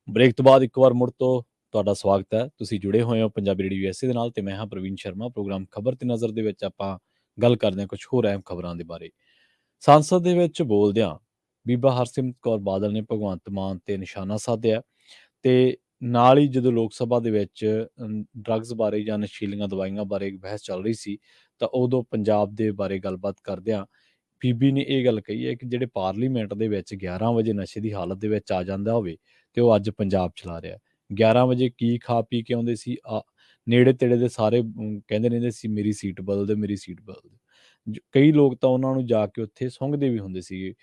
ਬ੍ਰੇਕ ਤੋਂ ਬਾਅਦ ਇੱਕ ਵਾਰ ਮੁੜ ਤੋਂ ਤੁਹਾਡਾ ਸਵਾਗਤ ਹੈ। ਤੁਸੀਂ ਜੁੜੇ ਹੋਏ ਹੋ ਪੰਜਾਬੀ ਰੇਡੀਓ USA ਦੇ ਨਾਲ ਤੇ ਮੈਂ ਹਾਂ ਪ੍ਰਵੀਨ ਸ਼ਰਮਾ। ਪ੍ਰੋਗਰਾਮ ਖਬਰ ਤੇ ਨਜ਼ਰ ਦੇ ਵਿੱਚ ਆਪਾਂ ਗੱਲ ਕਰਦੇ ਹਾਂ ਕੁਝ ਹੋਰ ਅਹਿਮ ਖਬਰਾਂ ਦੇ ਬਾਰੇ। ਸੰਸਦ ਦੇ ਵਿੱਚ ਬੋਲਦਿਆਂ ਬੀਬਾ ਹਰਸਿਮਰਤ ਕੌਰ ਬਾਦਲ ਨੇ ਭਗਵੰਤ ਮਾਨ ਤੇ ਨਿਸ਼ਾਨਾ ਸਾਧਿਆ ਤੇ ਨਾਲ ਹੀ ਜਦੋਂ ਲੋਕ ਸਭਾ ਦੇ ਵਿੱਚ ਡਰੱਗਸ ਬਾਰੇ ਜਾਂ ਨਸ਼ੀਲੀਆਂ ਦਵਾਈਆਂ ਬਾਰੇ ਇੱਕ ਬਹਿਸ ਚੱਲ ਰਹੀ ਸੀ ਤਾਂ ਉਦੋਂ ਪੰਜਾਬ ਦੇ ਬਾਰੇ ਗੱਲਬਾਤ ਕਰਦਿਆਂ ਬੀਬੀ ਨੇ ਇਹ ਗੱਲ ਕਹੀ ਹੈ ਕਿ ਜਿਹੜੇ ਪਾਰਲੀਮੈਂਟ ਦੇ ਵਿੱਚ 11 ਵਜੇ ਨਸ਼ੇ ਦੀ ਹਾਲਤ ਦੇ ਵਿੱਚ ਆ ਜਾਂਦਾ ਹੋਵੇ ਤੇ ਉਹ ਅੱਜ ਪੰਜਾਬ ਚਲਾ ਰਿਹਾ। 11 ਵਜੇ ਕੀ ਖਾ ਪੀ ਕੇ ਆਉਂਦੇ ਸੀ, ਨੇੜੇ ਤੇੜੇ ਦੇ ਸਾਰੇ ਕਹਿੰਦੇ ਰਹਿੰਦੇ ਸੀ ਮੇਰੀ ਸੀਟ ਬਦਲ ਦਿਓ, ਮੇਰੀ ਸੀਟ ਬਦਲ ਦਿਓ। ਕਈ ਲੋਕ ਤਾਂ ਉਹਨਾਂ ਨੂੰ ਜਾ ਕੇ ਉੱਥੇ ਸੁੰਘਦੇ ਵੀ ਹੁੰਦੇ ਸੀਗੇ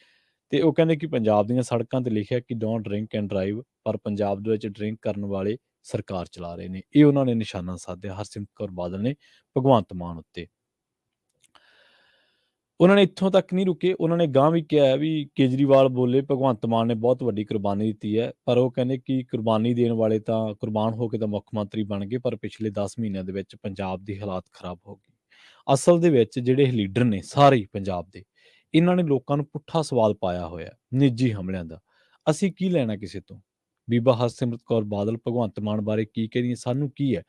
ਤੇ ਉਹ ਕਹਿੰਦੇ ਕਿ ਪੰਜਾਬ ਦੀਆਂ ਸੜਕਾਂ ਤੇ ਲਿਖਿਆ ਕਿ ਡੋਂਟ ਡਰਿੰਕ ਐਂਡ ਡਰਾਈਵ, ਪਰ ਪੰਜਾਬ ਦੇ ਵਿੱਚ ਡਰਿੰਕ ਕਰਨ ਵਾਲੇ ਸਰਕਾਰ ਚਲਾ ਰਹੇ ਨੇ। ਇਹ ਉਹਨਾਂ ਨੇ ਨਿਸ਼ਾਨਾ ਸਾਧਿਆ ਹਰਸਿਮਰਤ ਕੌਰ ਬਾਦਲ ਨੇ ਭਗਵੰਤ ਮਾਨ ਉੱਤੇ। ਉਹਨਾਂ ਨੇ ਇੱਥੋਂ ਤੱਕ ਨਹੀਂ ਰੁਕੇ, ਉਹਨਾਂ ਨੇ ਗਾਂਹ ਵੀ ਕਿਹਾ ਵੀ ਕੇਜਰੀਵਾਲ ਬੋਲੇ ਭਗਵੰਤ ਮਾਨ ਨੇ ਬਹੁਤ ਵੱਡੀ ਕੁਰਬਾਨੀ ਦਿੱਤੀ ਹੈ, ਪਰ ਉਹ ਕਹਿੰਦੇ ਕਿ ਕੁਰਬਾਨੀ ਦੇਣ ਵਾਲੇ ਤਾਂ ਕੁਰਬਾਨ ਹੋ ਕੇ ਤਾਂ ਮੁੱਖ ਮੰਤਰੀ ਬਣ ਗਏ, ਪਰ ਪਿਛਲੇ 10 ਮਹੀਨਿਆਂ ਦੇ ਵਿੱਚ ਪੰਜਾਬ ਦੀ ਹਾਲਾਤ ਖਰਾਬ ਹੋ ਗਈ। ਅਸਲ ਦੇ ਵਿੱਚ ਜਿਹੜੇ ਲੀਡਰ ਨੇ ਸਾਰੇ ਹੀ ਪੰਜਾਬ ਦੇ, ਇਹਨਾਂ ਨੇ ਲੋਕਾਂ ਨੂੰ ਪੁੱਠਾ ਸਵਾਲ ਪਾਇਆ ਹੋਇਆ ਨਿੱਜੀ ਹਮਲਿਆਂ ਦਾ। ਅਸੀਂ ਕੀ ਲੈਣਾ ਕਿਸੇ ਤੋਂ? ਬੀਬਾ ਹਰਸਿਮਰਤ ਕੌਰ ਬਾਦਲ ਭਗਵੰਤ ਮਾਨ ਬਾਰੇ ਕੀ ਕਹਿੰਦੀ, ਸਾਨੂੰ ਕੀ ਹੈ?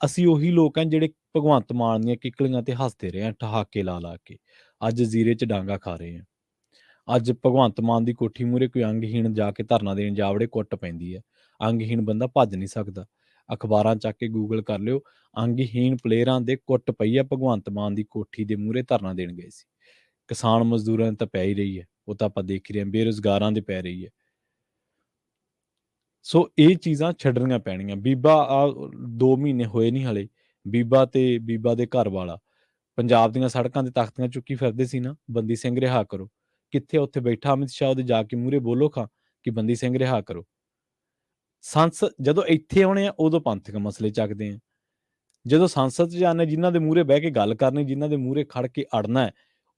ਅਸੀਂ ਉਹੀ ਲੋਕ ਹਾਂ ਜਿਹੜੇ ਭਗਵੰਤ ਮਾਨ ਦੀਆਂ ਕਿੱਕਲੀਆਂ ਤੇ ਹੱਸਦੇ ਰਹੇ ਹਾਂ ਠਹਾਕੇ ਲਾ ਲਾ ਕੇ। ਅੱਜ ਜ਼ੀਰੇ 'ਚ ਡਾਂਗਾ ਖਾ ਰਹੇ ਹਾਂ। ਅੱਜ ਭਗਵੰਤ ਮਾਨ ਦੀ ਕੋਠੀ ਮੂਹਰੇ ਕੋਈ ਅੰਗਹੀਣ ਜਾ ਕੇ ਧਰਨਾ ਦੇਣ ਜਾਵੜੇ ਕੁੱਟ ਪੈਂਦੀ ਹੈ। ਅੰਗਹੀਣ ਬੰਦਾ ਭੱਜ ਨਹੀਂ ਸਕਦਾ। ਅਖਬਾਰਾਂ ਚੱਕ ਕੇ ਗੂਗਲ ਕਰ ਲਿਓ, ਅੰਗਹੀਣ ਪਲੇਅਰਾਂ ਦੇ ਕੁੱਟ ਪਈ ਆ ਭਗਵੰਤ ਮਾਨ ਦੀ ਕੋਠੀ ਦੇ ਮੂਹਰੇ ਧਰਨਾ ਦੇਣ ਗਏ ਸੀ। ਕਿਸਾਨ ਮਜ਼ਦੂਰਾਂ ਦੀ ਤਾਂ ਪੈ ਹੀ ਰਹੀ ਹੈ, ਉਹ ਤਾਂ ਆਪਾਂ ਦੇਖ ਹੀ ਰਹੇ ਹਾਂ, ਬੇਰੁਜ਼ਗਾਰਾਂ ਦੇ ਪੈ ਰਹੀ ਹੈ। ਸੋ ਇਹ ਚੀਜ਼ਾਂ ਛੱਡਣੀਆਂ ਪੈਣੀਆਂ। ਬੀਬਾ 2 ਮਹੀਨੇ ਹੋਏ ਨਹੀਂ ਹਲੇ, ਬੀਬਾ ਤੇ ਬੀਬਾ ਦੇ ਘਰ ਵਾਲਾ ਪੰਜਾਬ ਦੀਆਂ ਸੜਕਾਂ ਤੇ ਤਖ਼ਤੀਆਂ ਚੁੱਕੀ ਫਿਰਦੇ ਸੀ ਨਾ, ਬੰਦੀ ਸਿੰਘ ਰਿਹਾ ਕਰੋ। ਕਿੱਥੇ ਉੱਥੇ ਬੈਠਾ ਅਮਿਤ ਸ਼ਾਹ, ਉਹਦੇ ਜਾ ਕੇ ਮੂਹਰੇ ਬੋਲੋ ਖਾਂ ਕਿ ਬੰਦੀ ਸਿੰਘ ਰਿਹਾ ਕਰੋ। ਸੰਸਦ ਜਦੋਂ ਇੱਥੇ ਆਉਣੇ ਆ ਉਦੋਂ ਪੰਥਕ ਮਸਲੇ ਚੱਕਦੇ ਆ। ਜਦੋਂ ਸੰਸਦ 'ਚ ਜਾਂਦੇ ਜਿਨ੍ਹਾਂ ਦੇ ਮੂਹਰੇ ਬਹਿ ਕੇ ਗੱਲ ਕਰਨੀ, ਜਿਨ੍ਹਾਂ ਦੇ ਮੂਹਰੇ ਖੜ ਕੇ ਅੜਨਾ ਹੈ,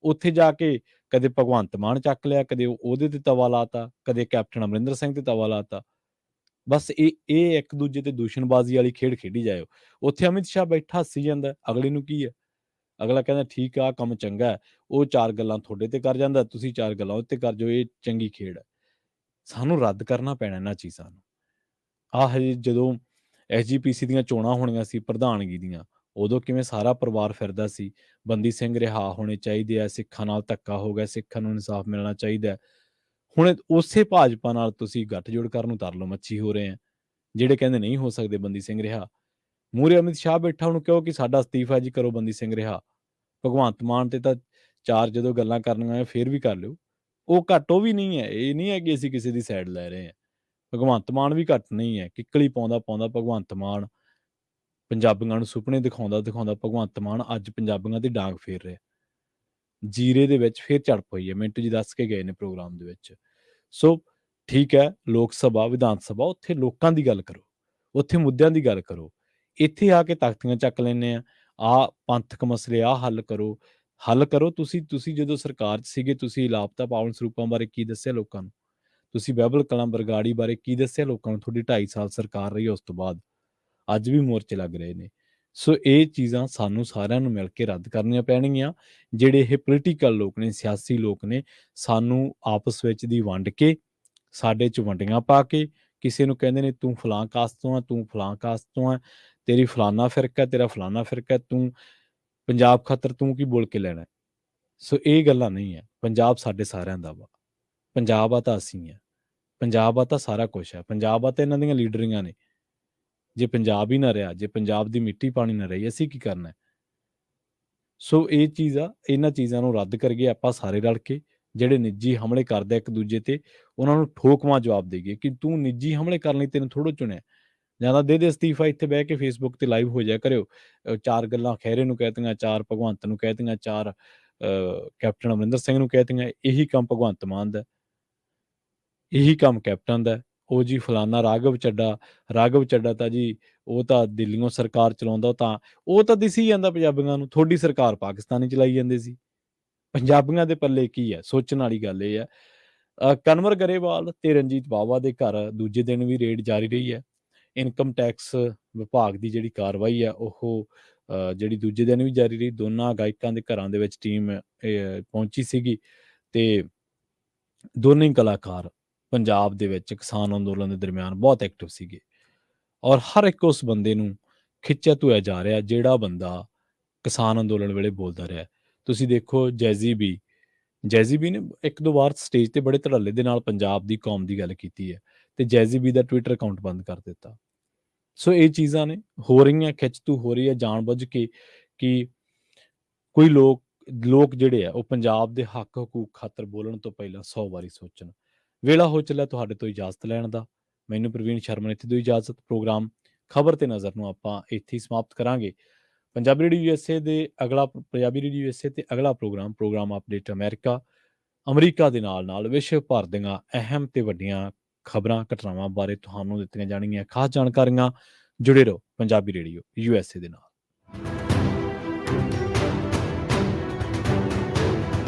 ਉੱਥੇ ਜਾ ਕੇ ਕਦੇ ਭਗਵੰਤ ਮਾਨ ਚੱਕ ਲਿਆ, ਕਦੇ ਉਹਦੇ ਤੇ ਤਵਾ ਲਾਤਾ, ਕਦੇ ਕੈਪਟਨ ਅਮਰਿੰਦਰ ਸਿੰਘ ਤੇ ਤਵਾ ਲਾਤਾ। ਬਸ ਇਹ ਇੱਕ ਦੂਜੇ ਤੇ ਦੂਸ਼ਣਬਾਜ਼ੀ ਵਾਲੀ ਖੇਡ ਖੇਡੀ ਜਾਇਓ। ਉੱਥੇ ਅਮਿਤ ਸ਼ਾਹ ਬੈਠਾ ਹੱਸੀ ਜਾਂਦਾ, ਅਗਲੇ ਨੂੰ ਕੀ ਹੈ? ਅਗਲਾ ਕਹਿੰਦਾ ਠੀਕ ਆ, ਕੰਮ ਚੰਗਾ ਹੈ। ਉਹ 4 ਗੱਲਾਂ ਤੁਹਾਡੇ ਤੇ ਕਰ ਜਾਂਦਾ, ਤੁਸੀਂ 4 ਗੱਲਾਂ ਉਹ ਤੇ ਕਰ ਜਾਓ, ਇਹ ਚੰਗੀ ਖੇਡ ਹੈ। ਸਾਨੂੰ ਰੱਦ ਕਰਨਾ ਪੈਣਾ ਇਹਨਾਂ ਚੀਜ਼ਾਂ ਨੂੰ। ਹਜੇ ਜਦੋਂ SGPC ਦੀਆਂ ਚੋਣਾਂ ਹੋਣੀਆਂ ਸੀ ਪ੍ਰਧਾਨਗੀ ਦੀਆਂ, ਉਦੋਂ ਕਿਵੇਂ ਸਾਰਾ ਪਰਿਵਾਰ ਫਿਰਦਾ ਸੀ, ਬੰਦੀ ਸਿੰਘ ਰਿਹਾ ਹੋਣੇ ਚਾਹੀਦੇ ਆ, ਸਿੱਖਾਂ ਨਾਲ ਧੱਕਾ ਹੋ ਗਿਆ, ਸਿੱਖਾਂ ਨੂੰ ਇਨਸਾਫ ਮਿਲਣਾ ਚਾਹੀਦਾ। ਹੁਣ ਉਸੇ ਭਾਜਪਾ ਨਾਲ ਤੁਸੀਂ ਗੱਠਜੋੜ ਕਰਨ ਨੂੰ ਤਰਲੋ ਮੱਛੀ ਹੋ ਰਹੇ ਆ, ਜਿਹੜੇ ਕਹਿੰਦੇ ਨਹੀਂ ਹੋ ਸਕਦੇ ਬੰਦੀ ਸਿੰਘ ਰਿਹਾ। ਮੂਹਰੇ ਅਮਿਤ ਸ਼ਾਹ ਬੈਠਾ, ਉਹਨੂੰ ਕਹੋ ਕਿ ਸਾਡਾ ਅਸਤੀਫਾ ਜੀ ਕਰੋ, ਬੰਦੀ ਸਿੰਘ ਰਿਹਾ। ਭਗਵੰਤ ਮਾਨ ਤੇ ਤਾਂ 4 ਜਦੋਂ ਗੱਲਾਂ ਕਰਨੀਆਂ ਫੇਰ ਵੀ ਕਰ ਲਿਓ। ਉਹ ਘੱਟ ਉਹ ਵੀ ਨਹੀਂ ਹੈ, ਇਹ ਨਹੀਂ ਹੈ ਕਿ ਅਸੀਂ ਕਿਸੇ ਦੀ ਸਾਈਡ ਲੈ ਰਹੇ ਹਾਂ। ਭਗਵੰਤ ਮਾਨ ਵੀ ਘੱਟ ਨਹੀਂ ਹੈ। ਕਿੱਕਲੀ ਪਾਉਂਦਾ ਭਗਵੰਤ ਮਾਨ, ਪੰਜਾਬੀਆਂ ਨੂੰ ਸੁਪਨੇ ਦਿਖਾਉਂਦਾ ਭਗਵੰਤ ਮਾਨ ਅੱਜ ਪੰਜਾਬੀਆਂ ਦੀ ਡਾਂਗ ਫੇਰ ਰਿਹਾ। ਜੀਰੇ ਦੇ ਵਿੱਚ ਫੇਰ ਝੜਪ ਹੋਈ ਹੈ, ਮਿੰਟੂ ਜੀ ਦੱਸ ਕੇ ਗਏ ਨੇ ਪ੍ਰੋਗਰਾਮ ਦੇ ਵਿੱਚ। ਸੋ ਠੀਕ ਹੈ, ਲੋਕ ਸਭਾ, ਵਿਧਾਨ ਸਭਾ, ਉੱਥੇ ਲੋਕਾਂ ਦੀ ਗੱਲ ਕਰੋ, ਉੱਥੇ ਮੁੱਦਿਆਂ ਦੀ ਗੱਲ ਕਰੋ। ਇੱਥੇ ਆ ਕੇ ਤਖ਼ਤੀਆਂ ਚੱਕ ਲੈਂਦੇ ਆ ਪੰਥਕ ਮਸਲੇ ਹੱਲ ਕਰੋ। ਤੁਸੀਂ ਜਦੋਂ ਸਰਕਾਰ 'ਚ ਸੀਗੇ, ਤੁਸੀਂ ਲਾਪਤਾ ਪਾਵਨ ਸਰੂਪਾਂ ਬਾਰੇ ਕੀ ਦੱਸਿਆ ਲੋਕਾਂ ਨੂੰ? ਤੁਸੀਂ ਬਾਈਬਲ ਕਲਾਂ ਬਰਗਾੜੀ ਬਾਰੇ ਕੀ ਦੱਸਿਆ ਲੋਕਾਂ ਨੂੰ? ਤੁਹਾਡੀ 2.5 ਸਾਲ ਸਰਕਾਰ ਰਹੀ, ਉਸ ਤੋਂ ਬਾਅਦ ਅੱਜ ਵੀ ਮੋਰਚੇ ਲੱਗ ਰਹੇ ਨੇ। ਸੋ ਇਹ ਚੀਜ਼ਾਂ ਸਾਨੂੰ ਸਾਰਿਆਂ ਨੂੰ ਮਿਲ ਕੇ ਰੱਦ ਕਰਨੀਆਂ ਪੈਣਗੀਆਂ। ਜਿਹੜੇ ਇਹ ਪੋਲੀਟੀਕਲ ਲੋਕ ਨੇ, ਸਿਆਸੀ ਲੋਕ ਨੇ, ਸਾਨੂੰ ਆਪਸ ਵਿੱਚ ਦੀ ਵੰਡ ਕੇ, ਸਾਡੇ 'ਚ ਵੰਡੀਆਂ ਪਾ ਕੇ, ਕਿਸੇ ਨੂੰ ਕਹਿੰਦੇ ਨੇ ਤੂੰ ਫਲਾਂ ਕਾਸਟ ਤੋਂ ਆ, ਤੂੰ ਫਲਾਂ ਕਾਸਟ ਤੋਂ ਆ, ਤੇਰੀ ਫਲਾਨਾ ਫਿਰਕਾ, ਤੇਰਾ ਫਲਾਨਾ ਫਿਰਕਾ, ਤੂੰ ਪੰਜਾਬ ਖਾਤਰ ਤੂੰ ਕੀ ਬੋਲ ਕੇ ਲੈਣਾ? ਸੋ ਇਹ ਗੱਲਾਂ ਨਹੀਂ ਹੈ। ਪੰਜਾਬ ਸਾਡੇ ਸਾਰਿਆਂ ਦਾ ਵਾ। ਪੰਜਾਬ ਆ ਤਾਂ ਅਸੀਂ ਆ। ਪੰਜਾਬ ਆ ਤਾਂ ਸਾਰਾ ਕੁਛ ਹੈ। ਪੰਜਾਬ ਆ ਤਾਂ ਇਹਨਾਂ ਦੀਆਂ ਲੀਡਰੀਆਂ ਨੇ। ਜੇ ਪੰਜਾਬ ਹੀ ਨਾ ਰਿਹਾ, ਜੇ ਪੰਜਾਬ ਦੀ ਮਿੱਟੀ ਪਾਣੀ ਨਾ ਰਹੀ, ਅਸੀਂ ਕੀ ਕਰਨਾ? ਸੋ ਇਹ ਚੀਜ਼ ਆ, ਇਹਨਾਂ ਚੀਜ਼ਾਂ ਨੂੰ ਰੱਦ ਕਰੀਏ ਆਪਾਂ ਸਾਰੇ ਰਲ ਕੇ। ਜਿਹੜੇ ਨਿੱਜੀ ਹਮਲੇ ਕਰਦੇ ਇੱਕ ਦੂਜੇ ਤੇ, ਉਹਨਾਂ ਨੂੰ ਠੋਕਵਾਂ ਜਵਾਬ ਦੇਈਏ ਕਿ ਤੂੰ ਨਿੱਜੀ ਹਮਲੇ ਕਰਨ ਲਈ ਤੈਨੂੰ ਥੋੜ੍ਹਾ ਚੁਣਿਆ। ਜਾਂ ਤਾਂ ਦੇ ਅਸਤੀਫਾ, ਇੱਥੇ ਬਹਿ ਕੇ ਫੇਸਬੁੱਕ ਤੇ ਲਾਈਵ ਹੋ ਜਾਇਆ ਕਰਿਓ। 4 ਗੱਲਾਂ ਖਹਿਰੇ ਨੂੰ ਕਹਿਤੀਆਂ, 4 ਭਗਵੰਤ ਨੂੰ ਕਹਿਤੀਆਂ, 4 ਕੈਪਟਨ ਅਮਰਿੰਦਰ ਸਿੰਘ ਨੂੰ ਕਹਿਤੀਆਂ। ਇਹੀ ਕੰਮ ਭਗਵੰਤ ਮਾਨ ਦਾ, ਇਹੀ ਕੰਮ ਕੈਪਟਨ ਦਾ। ਉਹ ਜੀ ਫਲਾਨਾ ਰਾਘਵ ਚੱਡਾ ਤਾਂ ਜੀ ਉਹ ਤਾਂ ਦਿੱਲੀਓਂ ਸਰਕਾਰ ਚਲਾਉਂਦਾ, ਉਹ ਤਾਂ ਦਿਸੀ ਜਾਂਦਾ ਪੰਜਾਬੀਆਂ ਨੂੰ। ਤੁਹਾਡੀ ਸਰਕਾਰ ਪਾਕਿਸਤਾਨੀ ਚਲਾਈ ਜਾਂਦੇ ਸੀ। ਪੰਜਾਬੀਆਂ ਦੇ ਪੱਲੇ ਕੀ ਹੈ? ਸੋਚਣ ਵਾਲੀ ਗੱਲ ਇਹ ਹੈ। ਕਨਵਰ ਗਰੇਵਾਲ ਤੇ ਰਣਜੀਤ ਬਾਵਾ ਦੇ ਘਰ ਦੂਜੇ ਦਿਨ ਵੀ ਰੇਡ ਜਾਰੀ ਰਹੀ ਹੈ। ਇਨਕਮ ਟੈਕਸ ਵਿਭਾਗ ਦੀ ਜਿਹੜੀ ਕਾਰਵਾਈ ਹੈ ਉਹ ਜਿਹੜੀ ਦੂਜੇ ਦਿਨ ਵੀ ਜਾਰੀ ਰਹੀ। ਦੋਨਾਂ ਗਾਇਕਾਂ ਦੇ ਘਰਾਂ ਦੇ ਵਿੱਚ ਟੀਮ ਪਹੁੰਚੀ ਸੀਗੀ ਅਤੇ ਦੋਨੇ ਹੀ ਕਲਾਕਾਰ ਪੰਜਾਬ ਦੇ ਵਿੱਚ ਕਿਸਾਨ ਅੰਦੋਲਨ ਦੇ ਦਰਮਿਆਨ ਬਹੁਤ ਐਕਟਿਵ ਸੀਗੇ ਔਰ ਹਰ ਇੱਕ ਉਸ ਬੰਦੇ ਨੂੰ ਖਿੱਚਿਆ ਧੋਇਆ ਜਾ ਰਿਹਾ ਜਿਹੜਾ ਬੰਦਾ ਕਿਸਾਨ ਅੰਦੋਲਨ ਵੇਲੇ ਬੋਲਦਾ ਰਿਹਾ। ਤੁਸੀਂ ਦੇਖੋ ਜੈਜ਼ੀ ਬੀ ਨੇ ਇੱਕ ਦੋ ਵਾਰ ਸਟੇਜ ਤੇ ਬੜੇ ਧੜੱਲੇ ਦੇ ਨਾਲ ਪੰਜਾਬ ਦੀ ਕੌਮ ਦੀ ਗੱਲ ਕੀਤੀ ਹੈ ਤੇ ਜੈਜ਼ੀ ਬੀ ਦਾ ਟਵਿੱਟਰ ਅਕਾਊਂਟ ਬੰਦ ਕਰ ਦਿੱਤਾ। ਸੋ ਇਹ ਚੀਜ਼ਾਂ ਨੇ ਹੋ ਰਹੀਆਂ, ਖਿੱਚ ਧੂ ਹੋ ਰਹੀ ਹੈ ਜਾਣ ਬੁੱਝ ਕੇ ਕਿ ਕੋਈ ਲੋਕ ਜਿਹੜੇ ਆ ਉਹ ਪੰਜਾਬ ਦੇ ਹੱਕ ਹਕੂਕ ਖਾਤਰ ਬੋਲਣ ਤੋਂ ਪਹਿਲਾਂ 100 ਵਾਰੀ ਸੋਚਣ। ਵੇਲਾ ਹੋ ਚੱਲਿਆ ਤੁਹਾਡੇ ਤੋਂ ਇਜਾਜ਼ਤ ਲੈਣ ਦਾ। ਮੈਨੂੰ ਪ੍ਰਵੀਨ ਸ਼ਰਮਾ ਨੇ ਇੱਥੇ ਤੋਂ ਇਜਾਜ਼ਤ। ਪ੍ਰੋਗਰਾਮ ਖਬਰ ਤੇ ਨਜ਼ਰ ਨੂੰ ਆਪਾਂ ਇੱਥੇ ਹੀ ਸਮਾਪਤ ਕਰਾਂਗੇ। ਪੰਜਾਬੀ ਰੇਡੀਓ USA ਤੇ ਅਗਲਾ ਪ੍ਰੋਗਰਾਮ ਅਪਡੇਟ ਅਮਰੀਕਾ ਦੇ ਨਾਲ ਵਿਸ਼ਵ ਭਰ ਦੀਆਂ ਅਹਿਮ ਤੇ ਵੱਡੀਆਂ ਖਬਰਾਂ ਘਟਨਾਵਾਂ ਬਾਰੇ ਤੁਹਾਨੂੰ ਦਿੱਤੀਆਂ ਜਾਣਗੀਆਂ ਖਾਸ ਜਾਣਕਾਰੀਆਂ। ਜੁੜੇ ਰਹੋ ਪੰਜਾਬੀ ਰੇਡੀਓ USA ਦੇ ਨਾਲ।